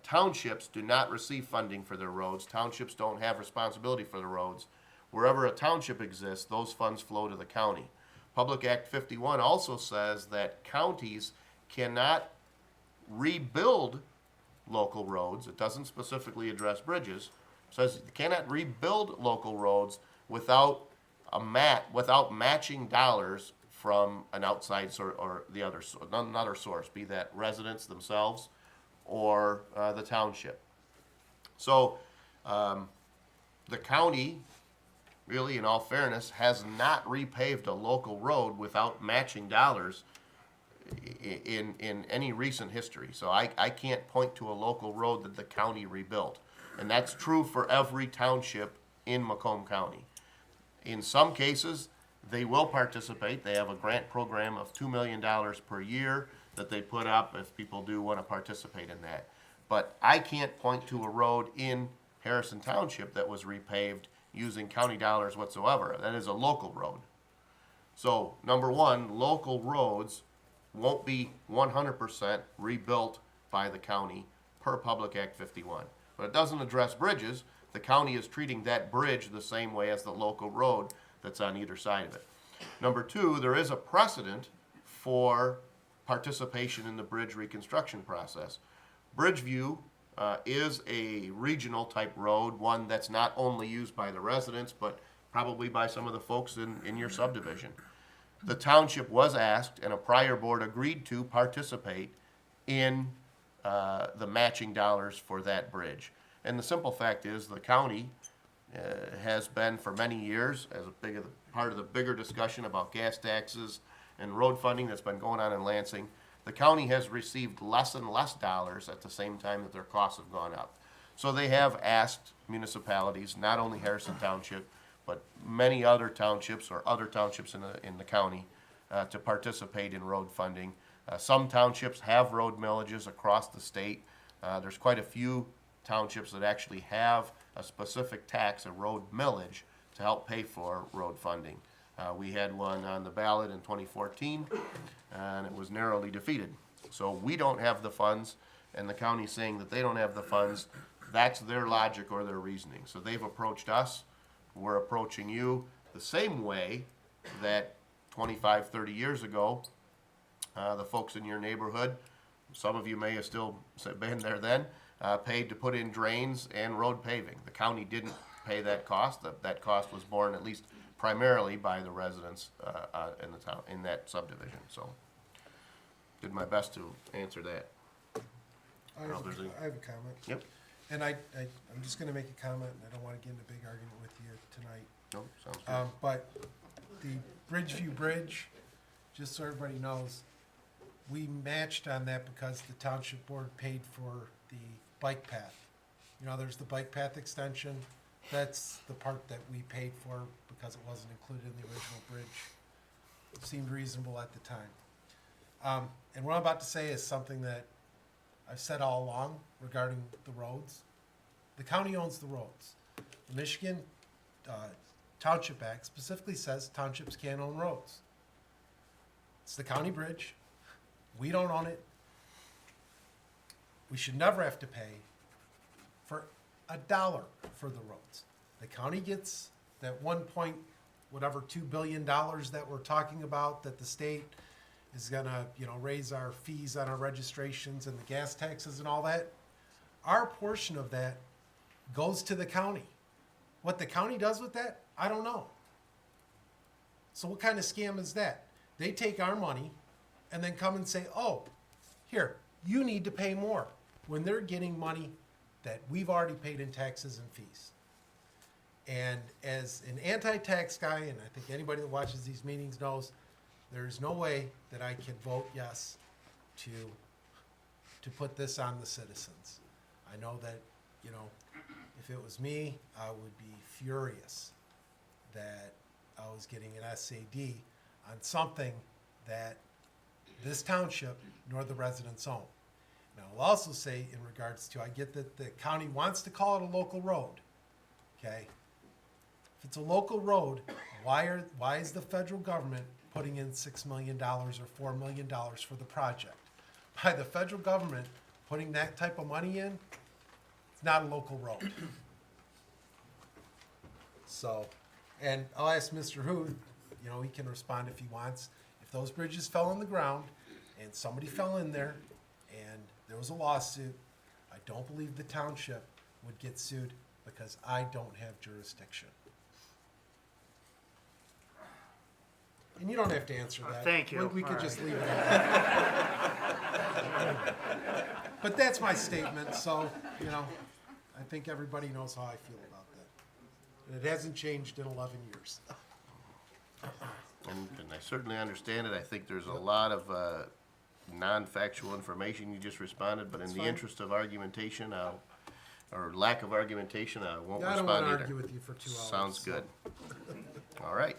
townships do not receive funding for their roads. Townships don't have responsibility for the roads. Wherever a township exists, those funds flow to the county. Public Act 51 also says that counties cannot rebuild local roads, it doesn't specifically address bridges, says you cannot rebuild local roads without without matching dollars from an outside or the other, another source, be that residents themselves or the township. So, the county, really, in all fairness, has not repaved a local road without matching dollars in any recent history. So I can't point to a local road that the county rebuilt. And that's true for every township in Macomb County. In some cases, they will participate. They have a grant program of $2 million per year that they put up if people do want to participate in that. But I can't point to a road in Harrison Township that was repaved using county dollars whatsoever. That is a local road. So, number one, local roads won't be 100% rebuilt by the county per Public Act 51. But it doesn't address bridges. The county is treating that bridge the same way as the local road that's on either side of it. Number two, there is a precedent for participation in the bridge reconstruction process. Bridgeview is a regional type road, one that's not only used by the residents, but probably by some of the folks in your subdivision. The township was asked, and a prior board agreed to participate in the matching dollars for that bridge. And the simple fact is, the county has been for many years, as a part of the bigger discussion about gas taxes and road funding that's been going on in Lansing, the county has received less and less dollars at the same time that their costs have gone up. So they have asked municipalities, not only Harrison Township, but many other townships or other townships in the county to participate in road funding. Some townships have road millages across the state. There's quite a few townships that actually have a specific tax, a road millage, to help pay for road funding. We had one on the ballot in 2014, and it was narrowly defeated. So we don't have the funds, and the county's saying that they don't have the funds. That's their logic or their reasoning. So they've approached us. We're approaching you the same way that 25, 30 years ago, the folks in your neighborhood, some of you may have still been there then, paid to put in drains and road paving. The county didn't pay that cost. That cost was borne at least primarily by the residents in the town, in that subdivision. So, did my best to answer that. I don't know if there's any- have a comment. Yep. And I'm just gonna make a comment, and I don't wanna get into a big argument with you tonight. No, sounds good. But the Bridgeview Bridge, just so everybody knows, we matched on that because the township board paid for the bike path. You know, there's the bike path extension. That's the part that we paid for because it wasn't included in the original bridge. It seemed reasonable at the time. And what I'm about to say is something that I've said all along regarding the roads. The county owns the roads. The Michigan Township Act specifically says townships can't own roads. It's the county bridge. We don't own it. We should never have to pay for $1 for the roads. The county gets that 2 billion that we're talking about, that the state is gonna, raise our fees on our registrations and the gas taxes and all that. Our portion of that goes to the county. What the county does with that, I don't know. So what kind of scam is that? They take our money and then come and say, oh, here, you need to pay more, when they're getting money that we've already paid in taxes and fees. And as an anti-tax guy, and I think anybody that watches these meetings knows, there's no way that I can vote yes to put this on the citizens. I know that, if it was me, I would be furious that I was getting an SAD on something that this township nor the residents own. Now, I'll also say in regards to, I get that the county wants to call it a local road, okay? If it's a local road, why is the federal government putting in $6 million or $4 million for the project? By the federal government putting that type of money in, it's not a local road. So, and I'll ask Mr. Huth, he can respond if he wants. If those bridges fell on the ground and somebody fell in there and there was a lawsuit, I don't believe the township would get sued because I don't have jurisdiction. And you don't have to answer that. Thank you. We could All just right. leave it at that. But that's my statement, so, you know, I think everybody knows how I feel about that. And it hasn't changed in 11 years. And I certainly understand it. I think there's a lot of non-factual information you just responded, but in the fine. interest of argumentation, or lack of argumentation, I won't I don't respond want to either. argue with you for 2 hours. Sounds so. good. All right.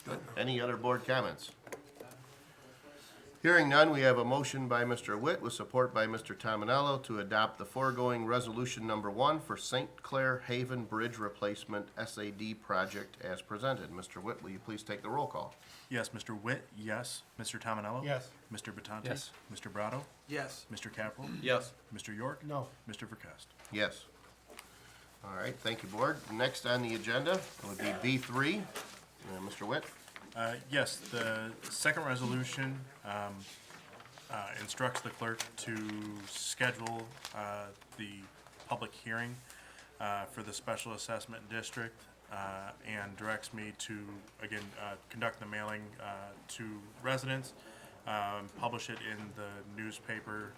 Good. Any other board comments? Hearing none, we have a motion by Mr. Witt with support by Mr. Tominello to adopt the foregoing resolution number 1 for St. Clair Haven Bridge Replacement SAD project as presented. Mr. Witt, will you please take the roll call? Yes, Mr. Witt, yes. Mr. Tominello? Yes. Mr. Batante? Yes. Mr. Brado? Yes. Mr. Capel? Yes. Mr. York? No. Mr. Verkest? Yes. All right, thank you, board. Next on the agenda would be B3. Mr. Witt? Yes, the second resolution instructs the clerk to schedule the public hearing for the special assessment district and directs me to, again, conduct the mailing to residents, publish it in the newspaper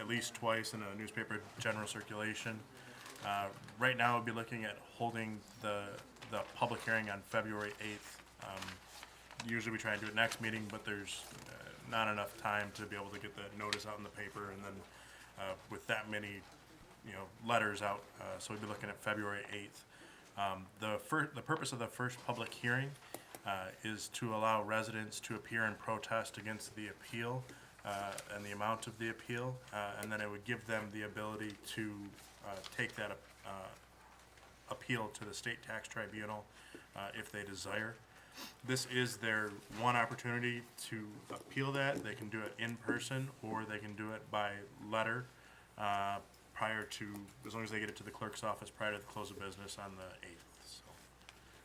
at least twice in a newspaper general circulation. Right now, I'll be looking at holding the public hearing on February 8th. Usually we try and do it next meeting, but there's not enough time to be able to get the notice out in the paper and then with that many, letters out, so we'd be looking at February 8th. The purpose of the first public hearing is to allow residents to appear and protest against the appeal and the amount of the appeal, and then it would give them the ability to take that appeal to the state tax tribunal if they desire. This is their one opportunity to appeal that. They can do it in person or they can do it by letter prior to, as long as they get it to the clerk's office prior to the close of business on the 8th. So,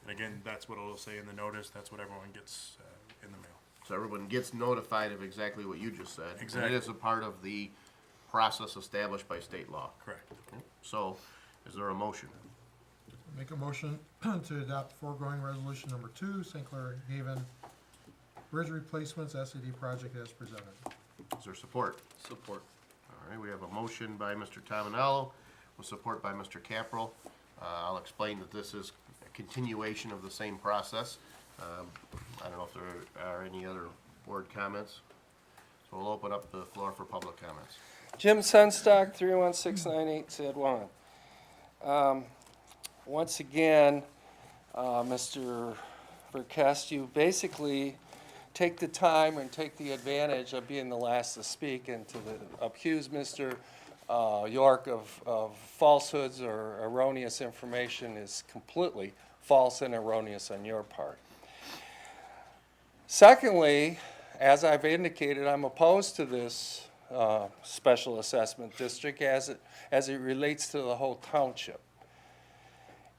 and again, that's what it'll say in the notice. That's what everyone gets in the mail. So everyone gets notified of exactly what you just said. Exactly. And it is a part of the process established by state law. Correct. So, is there a motion? Make a motion to adopt foregoing resolution number 2, St. Clair Haven Bridge Replacements SAD project as presented. Is there support? Support. All right, we have a motion by Mr. Tominello with support by Mr. Capral. I'll explain that this is a continuation of the same process. I don't know if there are any other board comments. So we'll open up the floor for public comments. Jim Sunstock, 31698 Sad 1. Once again, Mr. Verkest, you basically take the time and take the advantage of being the last to speak and to accuse Mr. York of falsehoods or erroneous information is completely false and erroneous on your part. Secondly, as I've indicated, I'm opposed to this special assessment district as it relates to the whole township.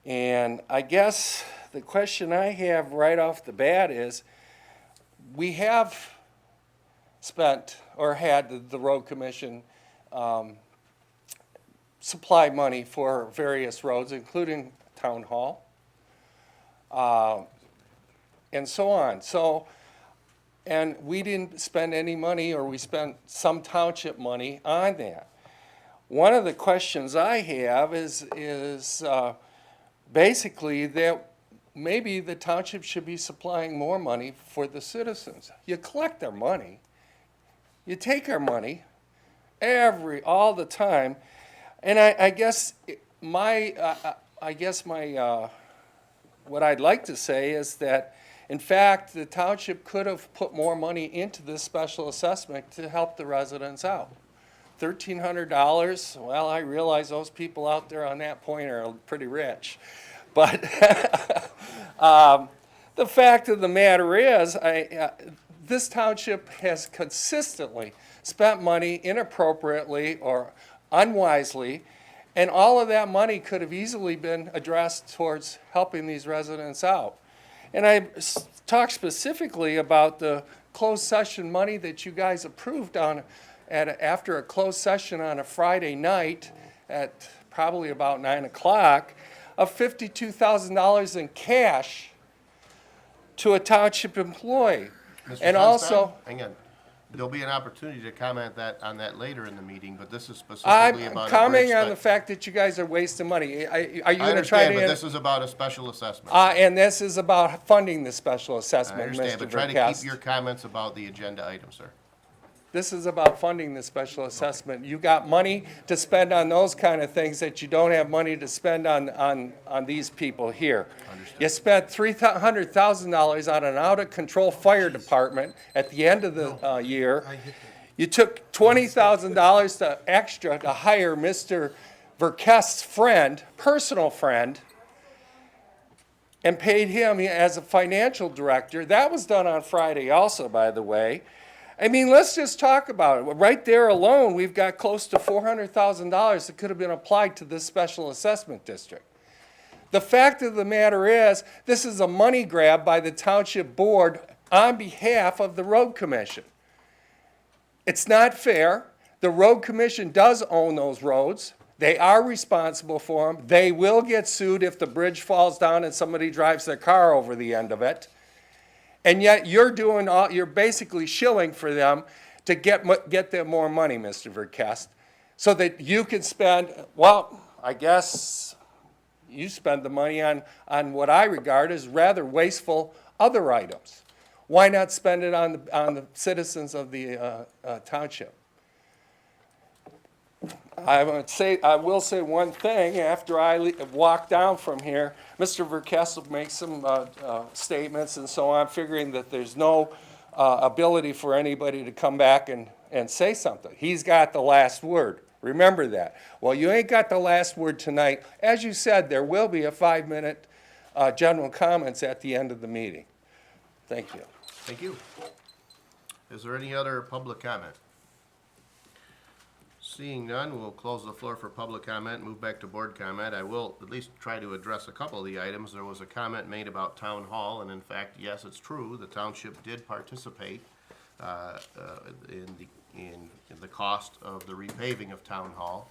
And I guess the question I have right off the bat is, we have spent or had the road commission supply money for various roads, including town hall, and so on. So, and we didn't spend any money, or we spent some township money on that. One of the questions I have is basically that maybe the township should be supplying more money for the citizens. You collect our money, you take our money all the time, and I guess what I'd like to say is that, in fact, the township could have put more money into this special assessment to help the residents out. $1,300, well, I realize those people out there on that point are pretty rich. But the fact of the matter is, this township has consistently spent money inappropriately or unwisely, and all of that money could have easily been addressed towards helping these residents out. And I talked specifically about the closed session money that you guys approved on after a closed session on a Friday night at probably about 9 o'clock, of $52,000 in cash to a township employee. Mr. And Sunstein, also, hang on. There'll be an opportunity to comment on that later in the meeting, but this is I'm specifically about a bridge commenting on that- the fact that you guys are wasting money. Are you I gonna try understand, but to? this is about a special assessment. And this is about funding the special I assessment, understand, Mr. but try to keep Verkest. your comments about the agenda item, sir. This is about funding the special assessment. You got money to spend on those kind of things that you don't have money to spend on these people here. You spent $300,000 on an out-of-control fire department at the end of the year. I get that. You took $20,000 extra to hire Mr. Verkest's friend, personal friend, and paid him as a financial director. That was done on Friday also, by the way. I mean, let's just talk about it. Right there alone, we've got close to $400,000 that could have been applied to this special assessment district. The fact of the matter is, this is a money grab by the township board on behalf of the road commission. It's not fair. The road commission does own those roads. They are responsible for them. They will get sued if the bridge falls down and somebody drives their car over the end of it. And yet you're basically shilling for them to get them more money, Mr. Verkest, so that you can spend, well, I guess you spend the money on what I regard as rather wasteful other items. Why not spend it on the citizens of the township? I will say one thing, after I walk down from here, Mr. Verkest will make some statements and so on, figuring that there's no ability for anybody to come back and say something. He's got the last word. Remember that. Well, you ain't got the last word tonight. As you said, there will be a 5-minute general comments at the end of the meeting. Thank you. Thank you. Is there any other public comment? Seeing none, we'll close the floor for public comment, and move back to board comment. I will at least try to address a couple of the items. There was a comment made about town hall, and in fact, yes, it's true, the township did participate in the cost of the repaving of town hall.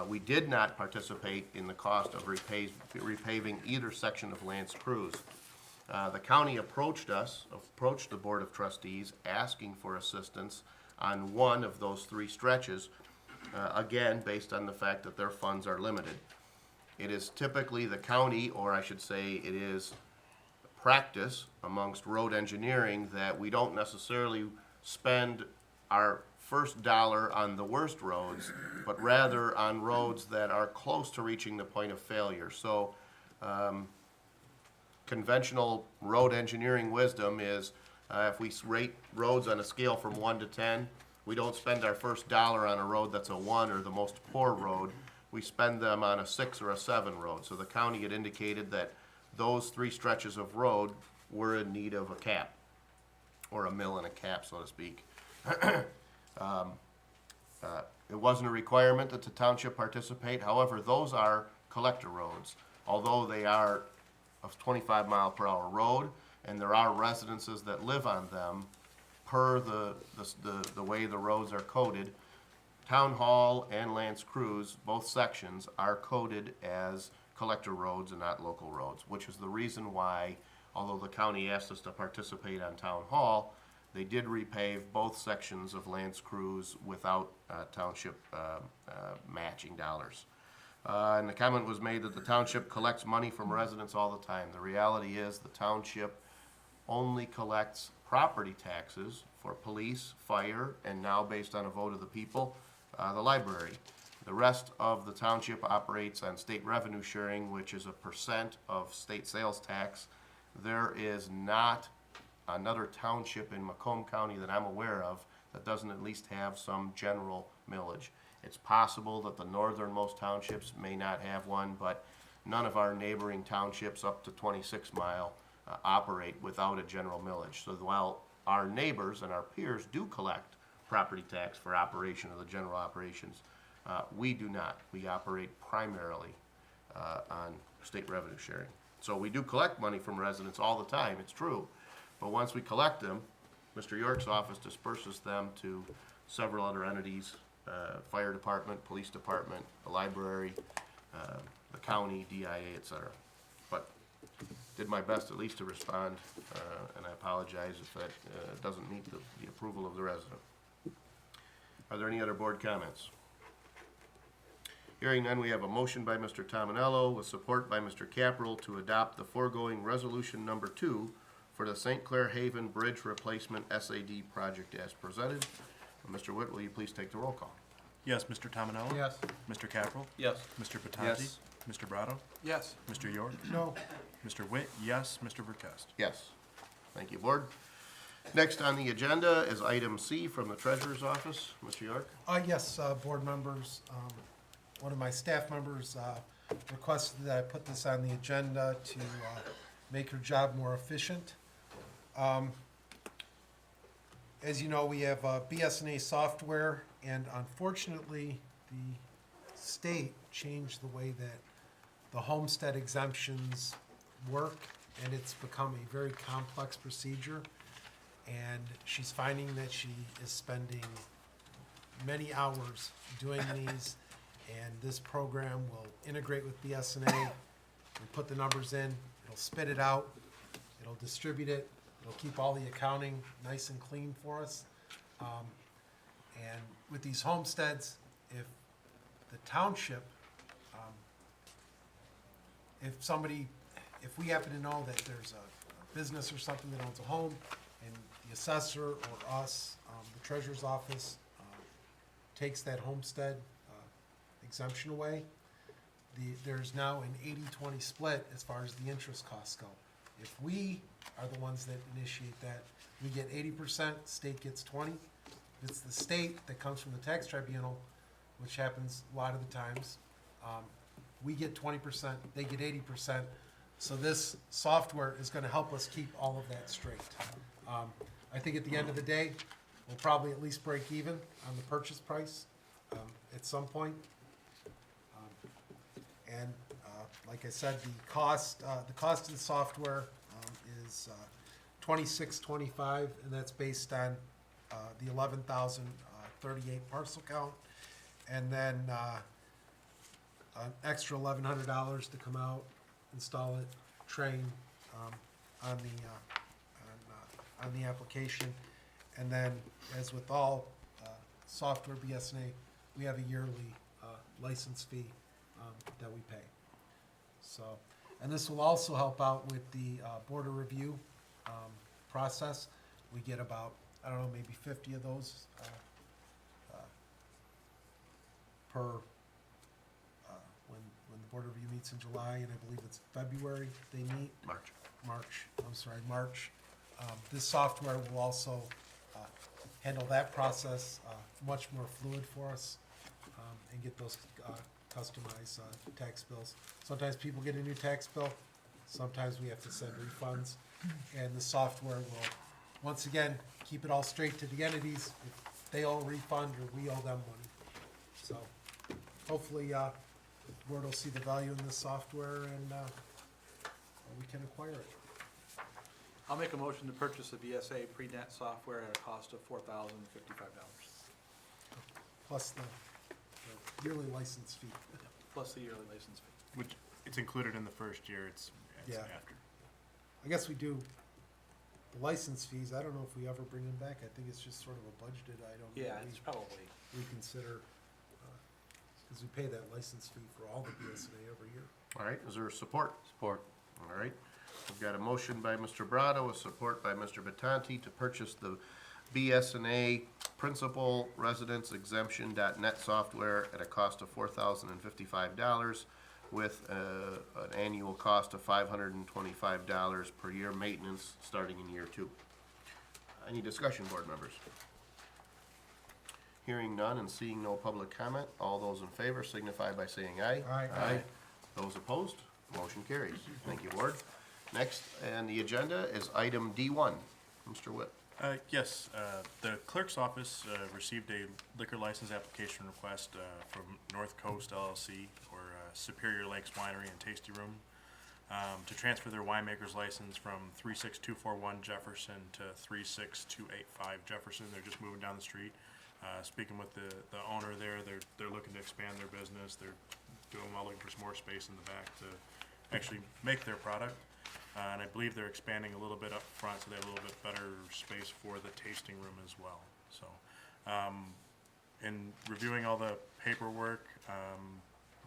We did not participate in the cost of repaving either section of Lance Cruz. The county approached the Board of Trustees, asking for assistance on one of those 3 stretches, again, based on the fact that their funds are limited. It is typically the county, or I should say it is practice amongst road engineering, that we don't necessarily spend our first dollar on the worst roads, but rather on roads that are close to reaching the point of failure. So, conventional road engineering wisdom is if we rate roads on a scale from 1 to 10, we don't spend our first dollar on a road that's a 1 or the most poor road. We spend them on a 6 or a 7 road. So the county had indicated that those 3 stretches of road were in need of a cap, or a mill and a cap, so to speak. It wasn't a requirement that the township participate. However, those are collector roads. Although they are a 25-mile-per-hour road, and there are residences that live on them per the way the roads are coded. Town Hall and Lance Cruz, both sections, are coded as collector roads and not local roads, which is the reason why, although the county asked us to participate on Town Hall, they did repave both sections of Lance Cruz without township matching dollars. And the comment was made that the township collects money from residents all the time. The reality is the township only collects property taxes for police, fire, and now, based on a vote of the people, the library. The rest of the township operates on state revenue sharing, which is a % of state sales tax. There is not another township in Macomb County that I'm aware of that doesn't at least have some general millage. It's possible that the northernmost townships may not have one, but none of our neighboring townships up to 26 Mile operate without a general millage. So while our neighbors and our peers do collect property tax for operation of the general operations, we do not. We operate primarily on state revenue sharing. So we do collect money from residents all the time, it's true. But once we collect them, Mr. York's office disperses them to several other entities, fire department, police department, the library, the county, DIA, et cetera. But did my best at least to respond, and I apologize if that doesn't meet the approval of the resident. Are there any other board comments? Hearing none, we have a motion by Mr. Tominello with support by Mr. Caprell to adopt the foregoing resolution number 2 for the St. Clair Haven Bridge Replacement SAD project as presented. Mr. Witt, will you please take the roll call? Yes, Mr. Tominello? Yes. Mr. Capral? Yes. Mr. Batanti? Yes. Mr. Brado? Yes. Mr. York? No. Mr. Witt, yes. Mr. Verkest? Yes. Thank you, board. Next on the agenda is item C from the treasurer's office. Mr. York? Yes, board members, one of my staff members requested that I put this on the agenda to make her job more efficient. As you know, we have BSNA software, and unfortunately, the state changed the way that the homestead exemptions work, and it's become a very complex procedure. And she's finding that she is spending many hours doing these, and this program will integrate with BSNA. We put the numbers in, it'll spit it out, it'll distribute it, it'll keep all the accounting nice and clean for us. And with these homesteads, if the township, if we happen to know that there's a business or something that owns a home, and the assessor or us, the treasurer's office, takes that homestead exemption away, there's now an 80-20 split as far as the interest costs go. If we are the ones that initiate that, we get 80%, state gets 20. If it's the state that comes from the tax tribunal, which happens a lot of the times, we get 20%, they get 80%. So this software is gonna help us keep all of that straight. I think at the end of the day, we'll probably at least break even on the purchase price at some point. And like I said, the cost of the software is $26.25, and that's based on the 11,038 parcel count, and then an extra $1,100 to come out, install it, train on the application, and then as with all software BSNA, we have a yearly license fee that we pay. So, and this will also help out with the border review process. We get about, I don't know, maybe 50 of those per, when the border review meets in July, and I believe it's February they meet. March. This software will also handle that process much more fluid for us, and get those customized tax bills. Sometimes people get a new tax bill, sometimes we have to send refunds, and the software will, once again, keep it all straight to the entities, if they owe a refund or we owe them money. So, hopefully, the board will see the value in this software, and we can acquire it. I'll make a motion to purchase the VSA pre-net software at a cost of $4,055, Plus the yearly license fee. plus the yearly license fee. Which, it's included in the first year, it's Yeah. after. I guess we do the license fees. I don't know if we ever bring them back. I think it's just sort of a budgeted item. that Yeah, it's probably, we consider, because we pay that license fee for all the BSNA every year. All right, is there support? Support. All right, we've got a motion by Mr. Brado, with support by Mr. Batanti to purchase the BSNA Principal Residence Exemption.net software at a cost of $4,055 with an annual cost of $525 per year maintenance starting in year 2. Any discussion, board members? Hearing none and seeing no public comment, all those in favor signify by saying aye. Aye. Those opposed, motion carries. Thank you, Ward. Next on the agenda is item D1. Mr. Witt. Yes, the clerk's office received a liquor license application request from North Coast LLC, or Superior Lakes Winery and Tasty Room, to transfer their winemaker's license from 36241 Jefferson to 36285 Jefferson. They're just moving down the street. Speaking with the owner there, they're looking to expand their business. They're doing well, looking for some more space in the back to actually make their product. And I believe they're expanding a little bit up front, so they have a little bit better space for the tasting room as well. So, in reviewing all the paperwork,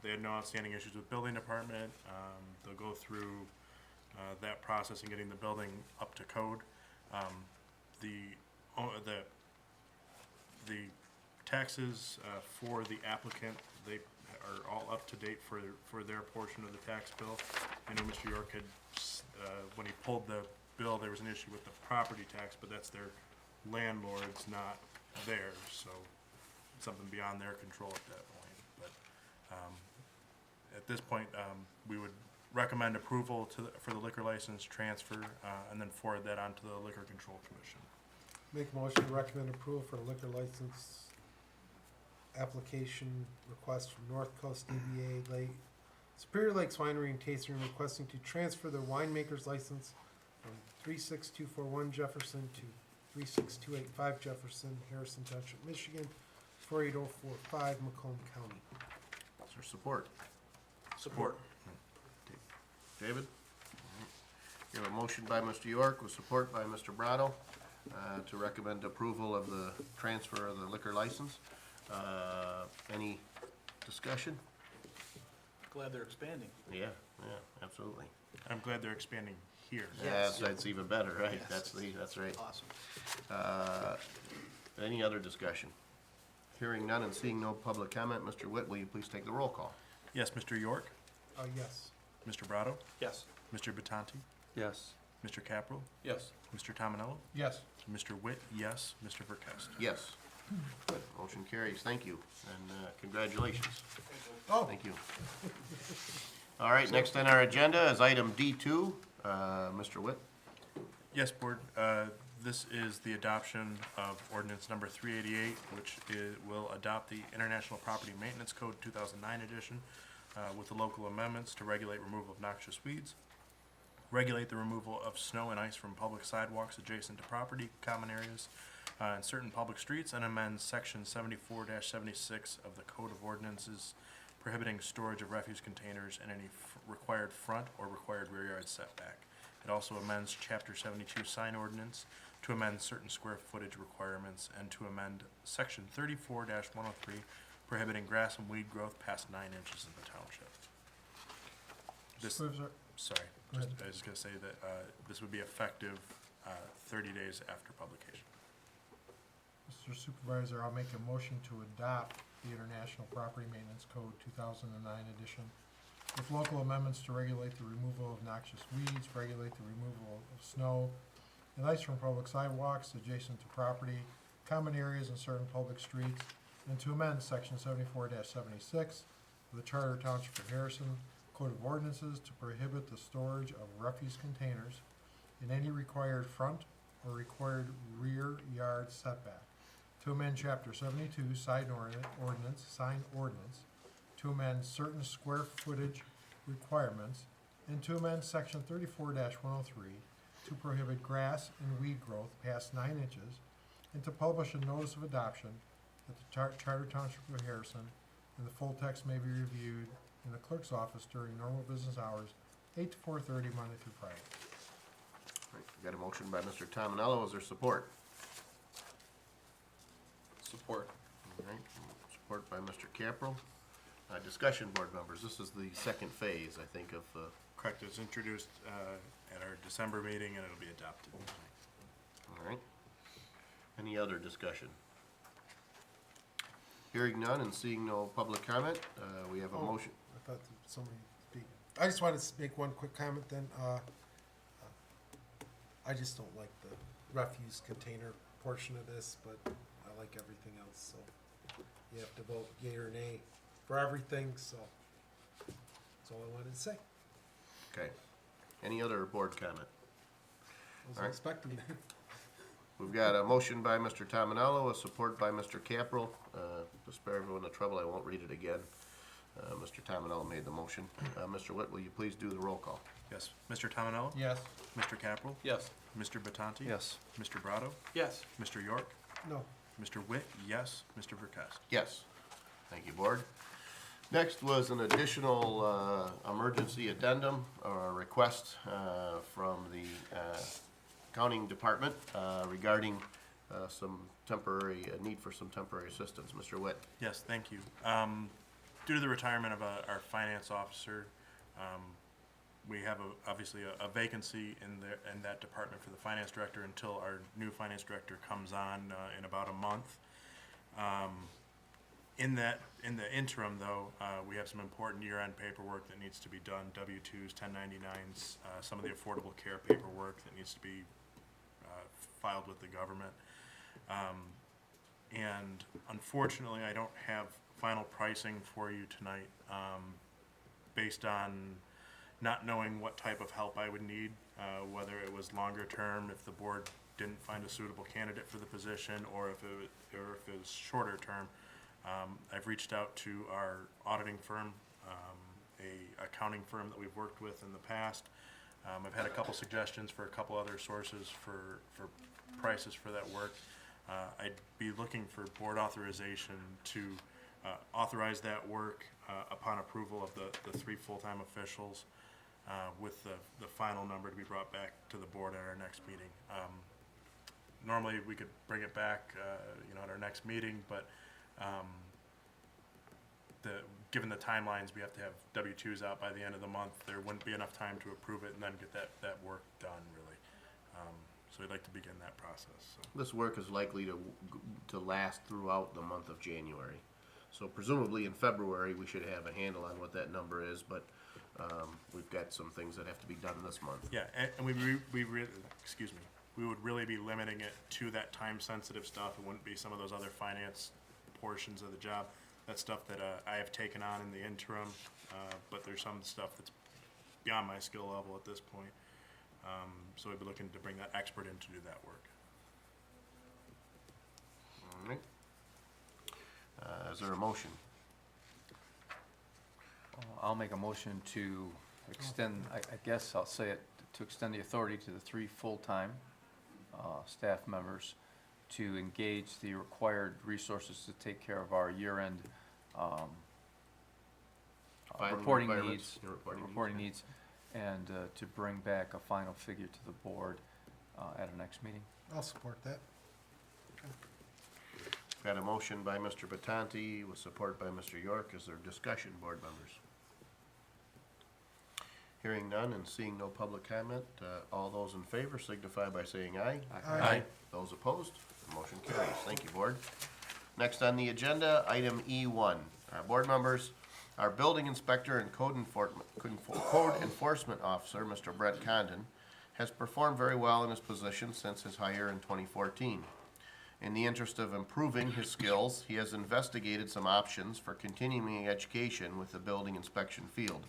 they had no outstanding issues with building department. They'll go through that process and getting the building up to code. The taxes for the applicant, they are all up to date for their portion of the tax bill. I know Mr. York had, when he pulled the bill, there was an issue with the property tax, but that's their landlord's, not theirs, so something beyond their control at that point. But at this point, we would recommend approval for the liquor license transfer, and then forward that on to the Liquor Control Commission. Make a motion to recommend approval for liquor license application request from North Coast DBA Superior Lakes Winery and Tasting Room requesting to transfer their winemaker's license from 36241 Jefferson to 36285 Jefferson, Harrison Township, Michigan, 48045 Macomb County. Is there support? Support. David? We have a motion by Mr. York with support by Mr. Brado to recommend approval of the transfer of the liquor license. Any discussion? Glad they're expanding. Yeah, absolutely. I'm glad they're expanding here. That's even better, right? Yes. That's right. Awesome. Any other discussion? Hearing none and seeing no public comment, Mr. Witt, will you please take the roll call? Yes, Mr. York, Yes. Mr. Brado, Yes. Mr. Batanti, Yes. Mr. Capro, Yes. Mr. Tominello, Yes. Mr. Witt, yes, Mr. Verkest. Yes. Good. Motion carries. Thank you, and congratulations. Oh, Thank you. All right, next on our agenda is item D2. Mr. Witt? Yes, Board, this is the adoption of ordinance number 388, which will adopt the International Property Maintenance Code 2009 edition with the local amendments to regulate removal of noxious weeds, regulate the removal of snow and ice from public sidewalks adjacent to property, common areas, and certain public streets, and amend section 74-76 of the Code of Ordinances prohibiting storage of refuse containers in any required front or required rear yard setback. It also amends chapter 72 sign ordinance to amend certain square footage requirements and to amend section 34-103 prohibiting grass and weed growth past 9 inches in the township. This, Supervisor, sorry, Go ahead. I was just gonna say that, this would be effective, 30 days after publication. Mr. Supervisor, I'll make a motion to adopt the International Property Maintenance Code 2009 edition with local amendments to regulate the removal of noxious weeds, regulate the removal of snow and ice from public sidewalks adjacent to property, common areas and certain public streets, and to amend section 74-76 of the Charter Township of Harrison Code of Ordinances to prohibit the storage of refuse containers in any required front or required rear yard setback. To amend chapter 72 sign ordinance, to amend certain square footage requirements, and to amend section 34-103 to prohibit grass and weed growth past 9 inches, and to publish a notice of adoption at the Charter Township of Harrison, and the full text may be reviewed in the clerk's office during normal business hours, 8 to 4:30, Monday through Friday. All right, we got a motion by Mr. Tominello. Is there support? Support. All right, support by Mr. Capro. Discussion, board members. This is the second phase, I think, of Correct, it was introduced, at our December meeting and it'll be adopted. all right. Any other discussion? Hearing none and seeing no public comment, we have a Oh. motion. I thought that somebody speak. I just wanted to make one quick comment then. I just don't like the refuse container portion of this, but I like everything else, so you have to vote yea or nay for everything, so that's all I wanted to say. Okay. Any other board comment? I wasn't Alright. expecting that. We've got a motion by Mr. Tominello, a support by Mr. Capro. To spare everyone the trouble, I won't read it again. Mr. Tominello made the motion. Mr. Witt, will you please do the roll call? Yes, Mr. Tominello? Yes. Mr. Capro? Yes. Mr. Batanti? Yes. Mr. Brado? Yes. Mr. York? No, Mr. Witt, yes. Mr. Verkowski. Yes. Thank you, Board. Next was an additional emergency addendum or request from the accounting department regarding some temporary, need for some temporary assistance. Mr. Witt. Yes, thank you. Due to the retirement of our finance officer, we have obviously a vacancy in that department for the finance director until our new finance director comes on in about a month. In the interim, though, we have some important year-end paperwork that needs to be done, W-2s, 1099s, some of the affordable care paperwork that needs to be filed with the government. And unfortunately, I don't have final pricing for you tonight, based on not knowing what type of help I would need, whether it was longer term, if the board didn't find a suitable candidate for the position, or if it was shorter term. I've reached out to our auditing firm, a accounting firm that we've worked with in the past. I've had a couple suggestions for a couple other sources for prices for that work. I'd be looking for board authorization to authorize that work upon approval of the 3 full-time officials, with the final number to be brought back to the board at our next meeting. Normally, we could bring it back, at our next meeting, but given the timelines, we have to have W-2s out by the end of the month. There wouldn't be enough time to approve it and then get that work done, really. So we'd like to begin that process. So. This work is likely to last throughout the month of January. So presumably in February, we should have a handle on what that number is, but we've got some things that have to be done this month. Yeah, and we would really be limiting it to that time-sensitive stuff. It wouldn't be some of those other finance portions of the job. That's stuff that I have taken on in the interim, but there's some stuff that's beyond my skill level at this point. So we'd be looking to bring that expert in to do that work. All right. Is there a motion? I'll make a motion to extend, I guess I'll say it, to extend the authority to the 3 full-time staff members to engage the required resources to take care of our year-end Filing reporting requirements, needs, your reporting needs, and to bring back a final figure to the board at our next meeting. I'll support that. Got a motion by Mr. Batanti with support by Mr. York. Is there discussion, board members? Hearing none and seeing no public comment, all those in favor signify by saying aye. Aye. Those opposed, the motion carries. Thank you, board. Next on the agenda, item E1. Board members, our building inspector and code enforcement officer, Mr. Brett Condon, has performed very well in his position since his hire in 2014. In the interest of improving his skills, he has investigated some options for continuing education with the building inspection field.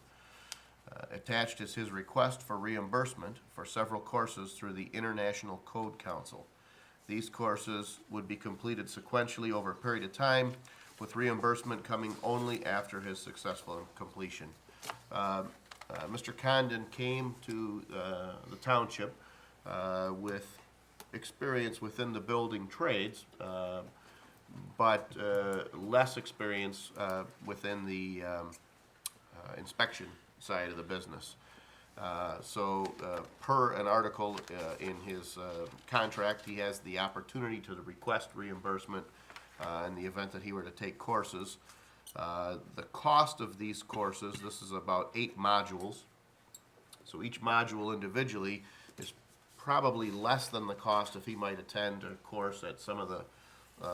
Attached is his request for reimbursement for several courses through the International Code Council. These courses would be completed sequentially over a period of time, with reimbursement coming only after his successful completion. Mr. Condon came to the township with experience within the building trades, but less experience within the inspection side of the business. So per an article in his contract, he has the opportunity to request reimbursement in the event that he were to take courses. The cost of these courses, this is about 8 modules. So each module individually is probably less than the cost if he might attend a course at some of the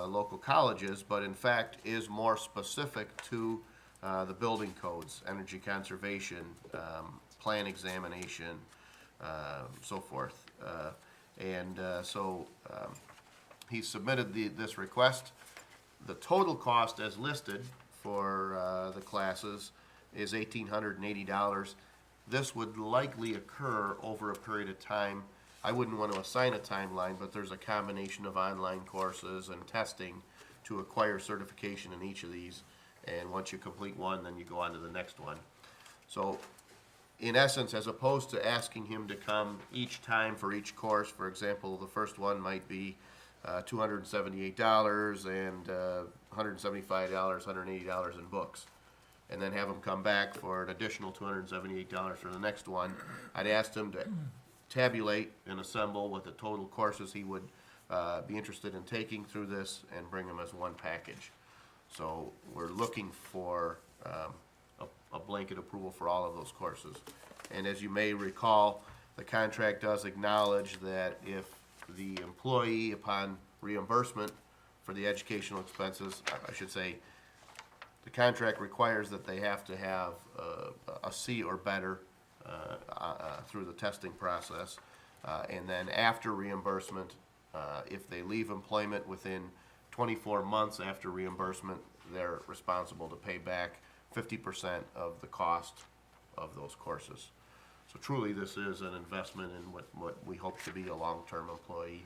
local colleges, but in fact is more specific to the building codes, energy conservation, plan examination, so forth. So he submitted this request. The total cost as listed for the classes is $1,880. This would likely occur over a period of time. I wouldn't want to assign a timeline, but there's a combination of online courses and testing to acquire certification in each of these. And once you complete one, then you go on to the next one. So in essence, as opposed to asking him to come each time for each course, for example, the first one might be $278 and $175, $180 in books. And then have him come back for an additional $278 for the next one. I'd asked him to tabulate and assemble what the total courses he would be interested in taking through this and bring them as one package. So we're looking for a blanket approval for all of those courses. And as you may recall, the contract does acknowledge that if the employee, upon reimbursement for the educational expenses, I should say, the contract requires that they have to have a C or better through the testing process. And then after reimbursement, if they leave employment within 24 months after reimbursement, they're responsible to pay back 50% of the cost of those courses. So truly, this is an investment in what we hope to be a long-term employee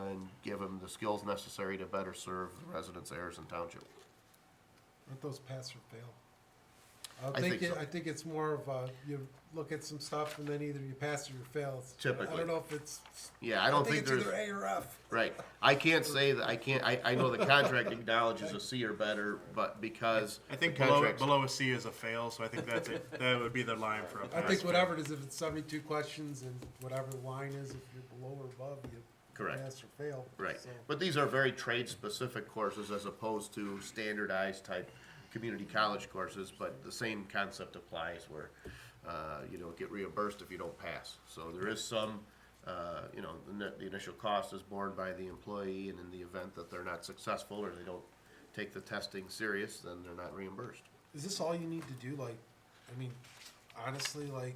and give them the skills necessary to better serve the residents of Harrison Township. Aren't those pass or fail? I think so. I think it's more of a, you look at some stuff and then either you pass or you fail. I Typically. don't know if it's. Yeah, I don't think it's there's, either A or F. right. I can't say that, I know the contract acknowledges a C or better, but because I think the contract's- below a C is a fail, so I think that's it. That would be the line for a pass. I think whatever it is, if it's 72 questions and whatever the line is, if you're below or above, you Correct. pass or fail. Right, So- but these are very trade-specific courses as opposed to standardized type community college courses, but the same concept applies where, you don't get reimbursed if you don't pass. So there is some, the initial cost is borne by the employee, and in the event that they're not successful or they don't take the testing serious, then they're not reimbursed. Is this all you need to do? Like, I mean, honestly, like,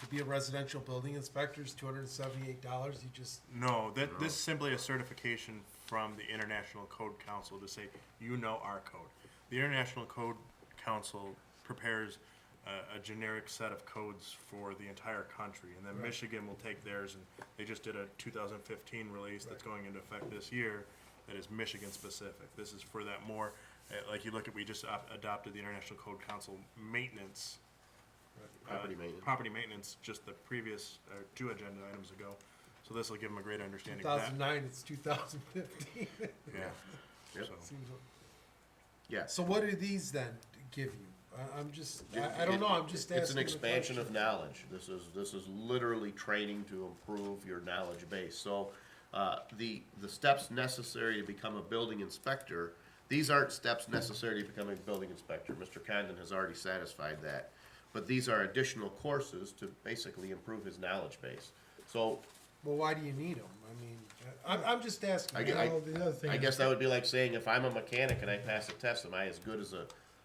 to be a residential building inspector is $278. You just, No, this is simply a certification from the International Code Council to say, you know our code. The International Code Council prepares a generic set of codes for the entire country, and then Michigan will take theirs, and they just did a 2015 release that's going into effect this year that is Michigan specific. This is for that more, like you look at, we just adopted the International Code Council maintenance. Property maintenance. Property maintenance, just the previous, 2 agenda items ago. So this will give them a great understanding of that. 2009, it's 2015. Yeah. Yep. So, Seems- Yeah. So what do these then give you? I'm just, I don't know, I'm just asking. It's an the expansion of question. knowledge. This is literally training to improve your knowledge base. So, the steps necessary to become a building inspector, these aren't steps necessary to become a building inspector. Mr. Condon has already satisfied that. But these are additional courses to basically improve his knowledge base. So, Well, why do you need them? I mean, I'm just asking. Well, the other thing I is- guess that would be like saying if I'm a mechanic and I pass a test, am I as good as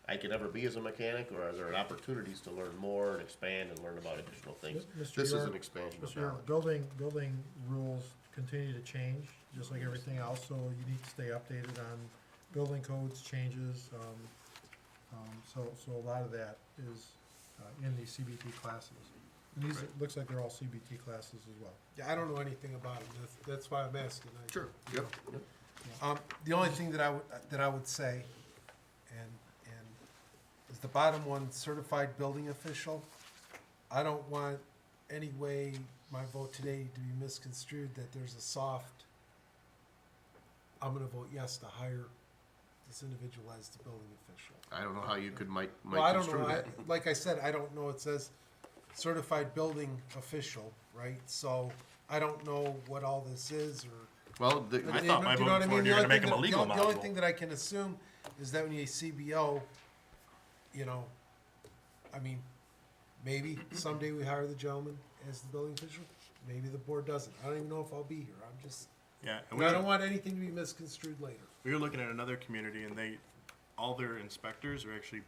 I can ever be as a mechanic, or are there opportunities to learn more and expand and learn about additional things? Mr. This is York- an expansion of Mr. York, knowledge. building rules continue to change, just like everything else, so you need to stay updated on building codes, changes. So a lot of that is in these CBT classes. And these, it looks like they're all CBT classes as well. Yeah, I don't know anything about them. That's why I'm asking. Sure, yep, The only thing that I would say, and is the bottom one, certified building official. I don't want any way my vote today to be misconstrued that there's a soft, I'm gonna vote yes to hire this individual as the building official. I don't know how you could might Well, I don't construe know, that. like I said, I don't know, it says certified building official, right? So I don't know what all this is, or. Well, I thought by Do you know what I voting for mean? it, The you're only gonna make thing them a that- legal The only module. thing that I can assume is that when you CBO, I mean, maybe someday we hire the gentleman as the building official. Maybe the board doesn't. I don't even know if I'll be here. I'm just, Yeah, and I don't want anything to be misconstrued later. we were looking at another community, and all their inspectors are actually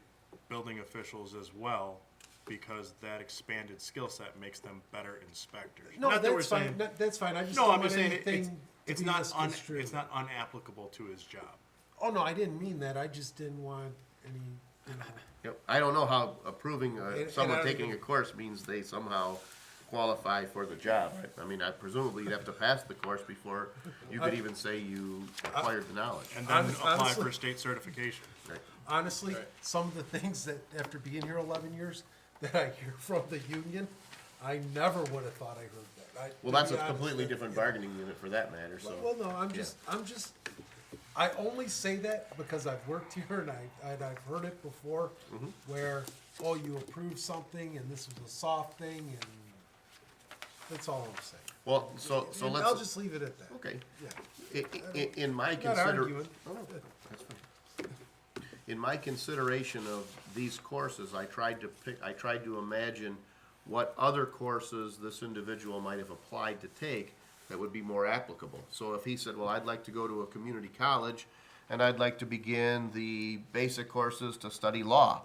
building officials as well, because that expanded skill set makes them better inspectors. No, Not that we're that's fine. saying- No, that's fine. I just No, don't I'm want just saying anything to it's be not misconstrued. it's not unapplicable to his job. Oh, no, I didn't mean that. I just didn't want any, Yep. I don't know how approving And someone I don't taking know- a course means they somehow qualify for the job. Right? I mean, presumably you'd have to pass the course before you could even say you acquired the knowledge. And then apply honestly- for state certification. Right. honestly, some of the things that, after being here 11 years, that I hear from the union, I never would have thought I heard that. Well, that's a completely different bargaining unit for that matter, so. Well, no, I'm just, I only say that because I've worked here and I've heard it before, where, oh, you approved something and this was a soft thing, and that's all I'm saying. Well, so And let's. I'll just leave it at that. Okay. Yeah. In my Not arguing. That's fine. In my consideration of these courses, I tried to imagine what other courses this individual might have applied to take that would be more applicable. So if he said, well, I'd like to go to a community college and I'd like to begin the basic courses to study law,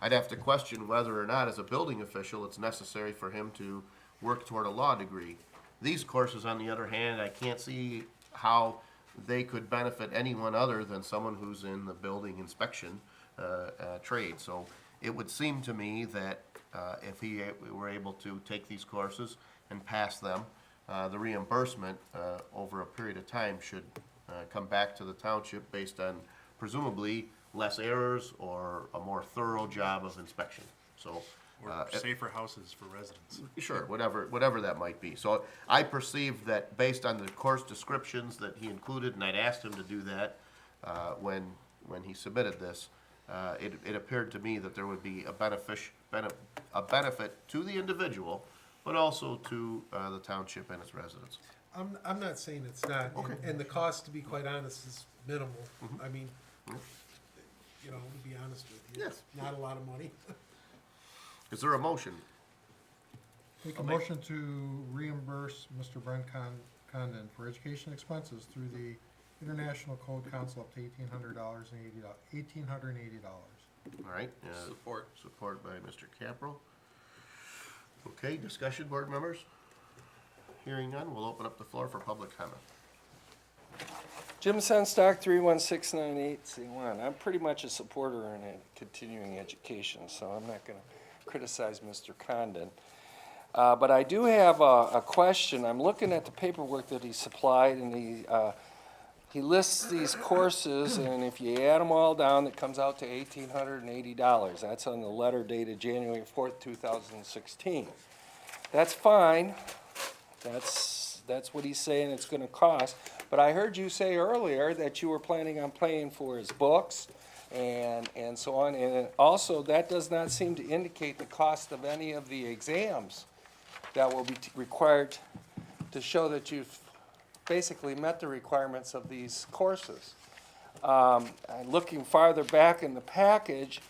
I'd have to question whether or not, as a building official, it's necessary for him to work toward a law degree. These courses, on the other hand, I can't see how they could benefit anyone other than someone who's in the building inspection trade. So it would seem to me that if he were able to take these courses and pass them, the reimbursement over a period of time should come back to the township based on presumably less errors or a more thorough job of inspection. So Or safer houses for residents. sure, whatever that might be. So I perceived that based on the course descriptions that he included, and I'd asked him to do that when he submitted this, it appeared to me that there would be a benefit to the individual, but also to the township and its residents. I'm not saying it's not, and the cost, to be quite honest, is minimal. I mean, you know, to be honest with you. Yes. Not a lot of money. Is there a motion? Make a motion to reimburse Mr. Brent Condon for education expenses through the International Code Council up to $1,880. All right. Support by Mr. Capro. Okay, discussion, board members? Hearing none, we'll open up the floor for public comment. Jim Senstock, 31698C1. I'm pretty much a supporter in continuing education, so I'm not going to criticize Mr. Condon. But I do have a question. I'm looking at the paperwork that he supplied, and he lists these courses, and if you add them all down, it comes out to $1,880. That's on the letter dated January 4th, 2016. That's fine. That's what he's saying it's going to cost. But I heard you say earlier that you were planning on paying for his books and so on. And also, that does not seem to indicate the cost of any of the exams that will be required to show that you've basically met the requirements of these courses. Looking farther back in the package,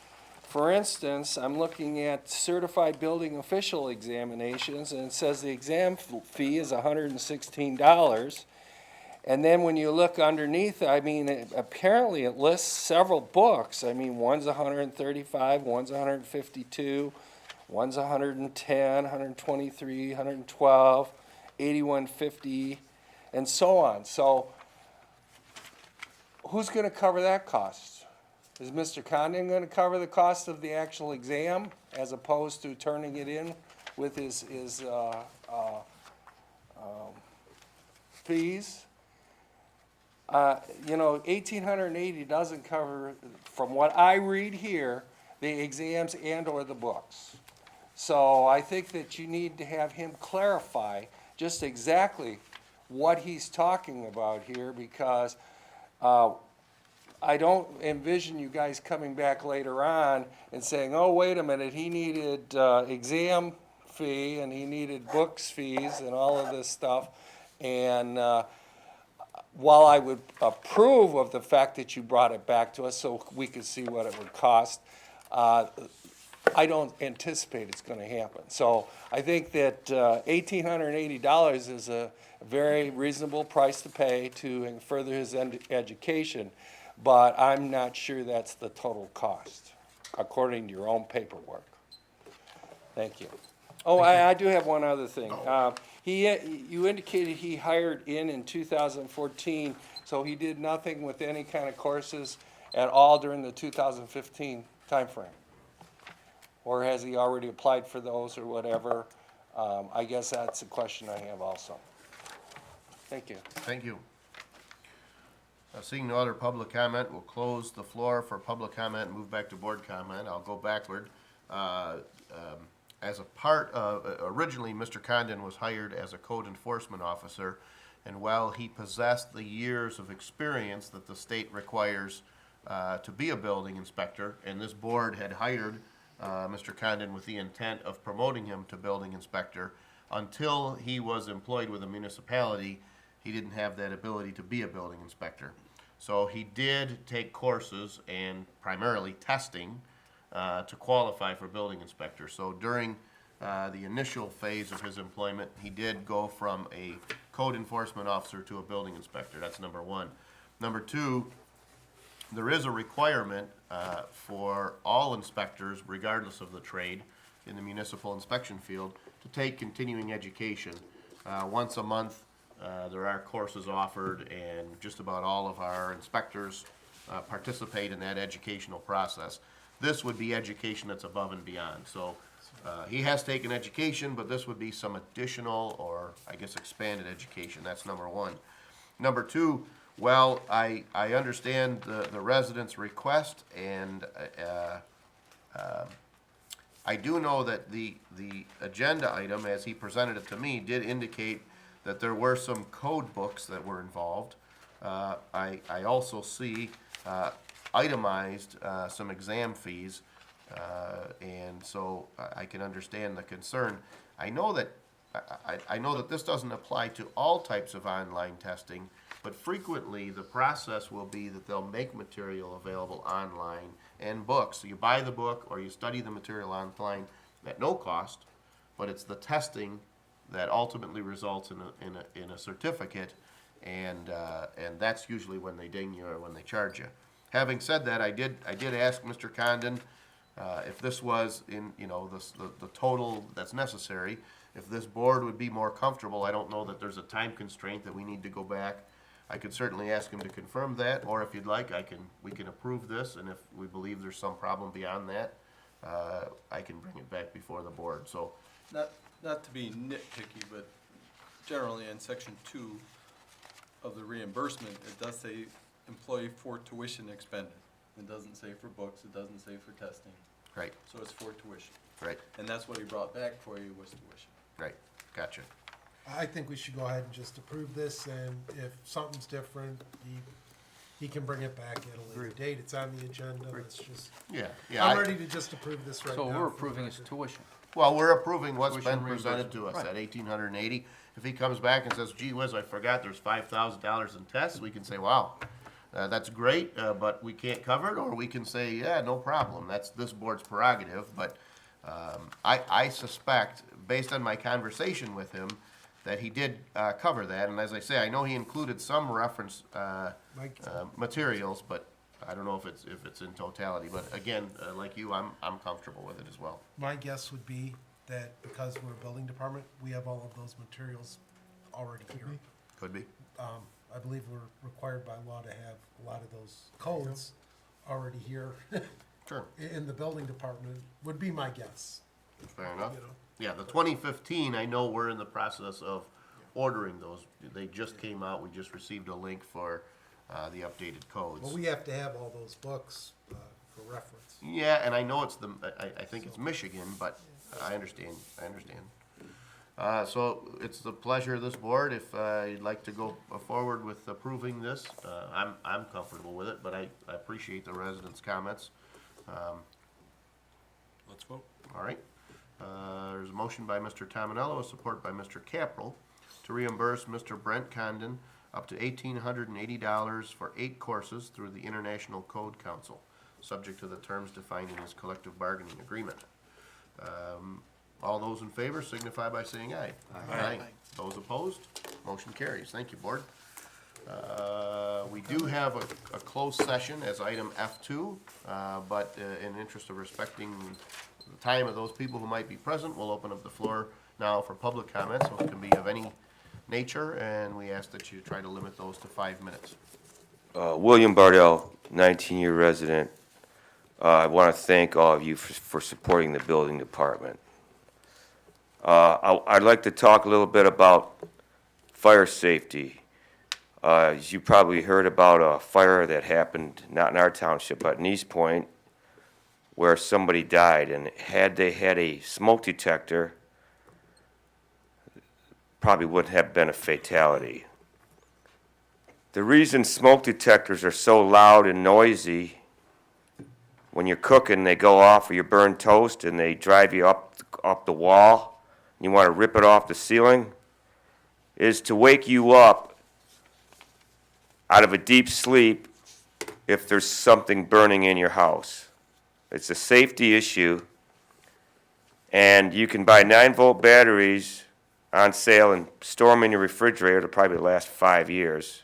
for instance, I'm looking at certified building official examinations, and it says the exam fee is $116. And then when you look underneath, I mean, apparently it lists several books. I mean, one's 135, one's 152, one's 110, 123, 112, 8150, and so on. So who's going to cover that cost? Is Mr. Condon going to cover the cost of the actual exam as opposed to turning it in with his fees? You know, $1,880 doesn't cover, from what I read here, the exams and/or the books. So I think that you need to have him clarify just exactly what he's talking about here, because I don't envision you guys coming back later on and saying, oh, wait a minute, he needed exam fee and he needed books fees and all of this stuff. And while I would approve of the fact that you brought it back to us so we could see what it would cost, I don't anticipate it's going to happen. So I think that $1,880 is a very reasonable price to pay to further his education, but I'm not sure that's the total cost, according to your own paperwork. Thank you. Oh, I do have one other thing. You indicated he hired in 2014, so he did nothing with any kind of courses at all during the 2015 timeframe? Or has he already applied for those or whatever? I guess that's a question I have also. Thank you. Thank you. Seeing no other public comment, we'll close the floor for public comment and move back to board comment. I'll go backward. as a part of, originally, Mr. Condon was hired as a code enforcement officer, and while he possessed the years of experience that the state requires to be a building inspector, and this board had hired Mr. Condon with the intent of promoting him to building inspector, until he was employed with a municipality, he didn't have that ability to be a building inspector. So he did take courses and primarily testing to qualify for building inspector. So during the initial phase of his employment, he did go from a code enforcement officer to a building inspector. That's number one. Number two, there is a requirement for all inspectors, regardless of the trade, in the municipal inspection field, to take continuing education. Once a month, there are courses offered, and just about all of our inspectors participate in that educational process. This would be education that's above and beyond. So he has taken education, but this would be some additional, or I guess expanded education. That's number one. Number two, well, I understand the residents' request, and I do know that the agenda item, as he presented it to me, did indicate that there were some code books that were involved. I also see itemized some exam fees, and so I can understand the concern. I know that this doesn't apply to all types of online testing, but frequently the process will be that they'll make material available online and books. So you buy the book or you study the material online at no cost, but it's the testing that ultimately results in a certificate, and that's usually when they ding you or when they charge you. Having said that, I did ask Mr. Condon if this was in, the total that's necessary, if this board would be more comfortable. I don't know that there's a time constraint that we need to go back. I could certainly ask him to confirm that, or if you'd like, we can approve this, and if we believe there's some problem beyond that, I can bring it back before the board. So, Not to be nitpicky, but generally in section 2 of the reimbursement, it does say employee for tuition expended. It doesn't say for books, it doesn't say for testing, right, so it's for tuition. right, And that's what he brought back for you was tuition. right, gotcha. I think we should go ahead and just approve this, and if something's different, he can bring it back at a later date. It's on the agenda, let's just, Yeah. I'm ready to just approve this right now. So we're for the approving his record. tuition. Well, we're approving what's Tuition been presented to us reimbursement. at 1,880. If he comes back and says, gee whiz, I forgot there's $5,000 in tests, we can say, wow, that's great, but we can't cover it, or we can say, yeah, no problem. That's this board's prerogative, but I suspect, based on my conversation with him, that he did cover that, and as I say, I know he included some reference Mike, materials, but I don't know if it's in totality. But again, like you, I'm comfortable with it as well. my guess would be that because we're a building department, we have all of those materials already here. Could be. I believe we're required by law to have a lot of those codes already here Sure. in the building department, would be my guess. Fair enough. You know. Yeah, the 2015, I know we're in the process of ordering those. They just came out. We just received a link for the updated codes. Well, we have to have all those books for reference. Yeah, and I know it's I think it's Michigan, but I understand. So it's the pleasure of this board. If you'd like to go forward with approving this, I'm comfortable with it, but I appreciate the residents' comments. Let's vote. All right. There's a motion by Mr. Tominello, a support by Mr. Caprell, to reimburse Mr. Brent Condon up to $1,880 for 8 courses through the International Code Council, subject to the terms defined in his collective bargaining agreement. All those in favor signify by saying aye. Aye. Those opposed, motion carries. Thank you, board. We do have a closed session as item F2, but in the interest of respecting the time of those people who might be present, we'll open up the floor now for public comments, so it can be of any nature, and we ask that you try to limit those to 5 minutes. William Bardell, 19-year resident. I want to thank all of you for supporting the building department. I'd like to talk a little bit about fire safety. As you probably heard about a fire that happened, not in our township, but in East Point, where somebody died, and had they had a smoke detector, probably wouldn't have been a fatality. The reason smoke detectors are so loud and noisy, when you're cooking, they go off or you burn toast and they drive you up the wall, and you want to rip it off the ceiling, is to wake you up out of a deep sleep if there's something burning in your house. It's a safety issue, and you can buy 9-volt batteries on sale and store them in your refrigerator. It'll probably last 5 years.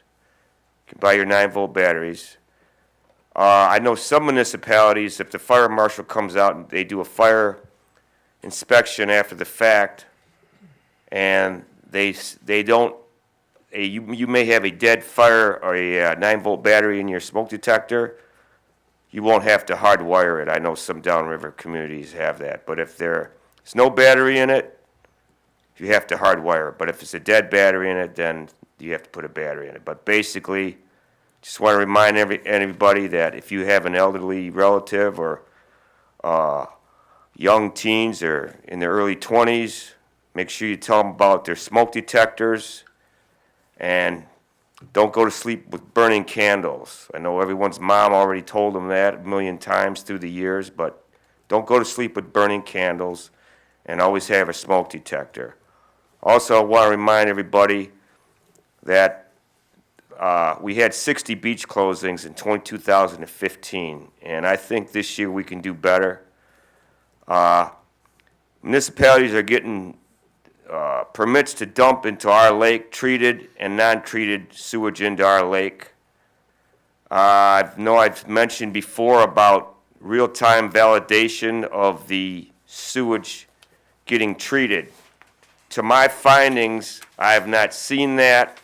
You can buy your 9-volt batteries. I know some municipalities, if the fire marshal comes out and they do a fire inspection after the fact, and they don't, you may have a dead fire or a 9-volt battery in your smoke detector, you won't have to hardwire it. I know some downriver communities have that. But if there's no battery in it, you have to hardwire it. But if it's a dead battery in it, then you have to put a battery in it. But basically, just want to remind everybody that if you have an elderly relative or young teens or in their early 20s, make sure you tell them about their smoke detectors, and don't go to sleep with burning candles. I know everyone's mom already told them that a million times through the years, but don't go to sleep with burning candles, and always have a smoke detector. Also, I want to remind everybody that we had 60 beach closings in 2015, and I think this year we can do better. Municipalities are getting permits to dump into our lake treated and non-treated sewage into our lake. I know I've mentioned before about real-time validation of the sewage getting treated. To my findings, I have not seen that.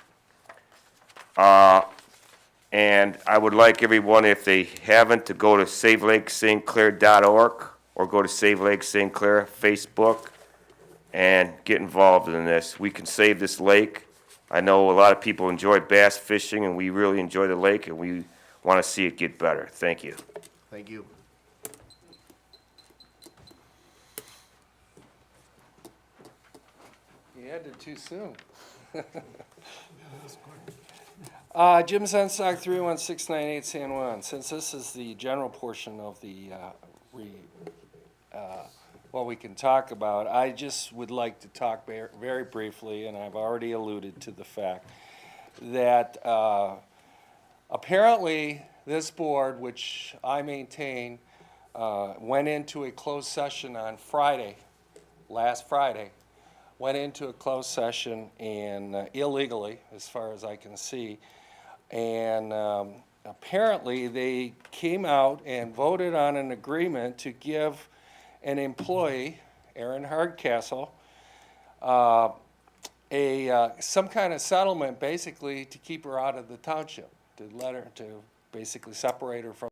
And I would like everyone, if they haven't, to go to SaveLakeSt. Or go to Save Lake St. Clair Facebook and get involved in this. We can save this lake. I know a lot of people enjoy bass fishing, and we really enjoy the lake, and we want to see it get better. Thank you. Thank you. You ended too soon. Jim Zenstock, 31698 San Juan. Since this is the general portion of the, what we can talk about, I just would like to talk very briefly, and I've already alluded to the fact that apparently this board, which I maintain, went into a closed session on Friday, last Friday, went into a closed session and illegally, as far as I can see, and apparently they came out and voted on an agreement to give an employee, Aaron Hardcastle, some kind of settlement, basically to keep her out of the township, to let her, to basically separate her from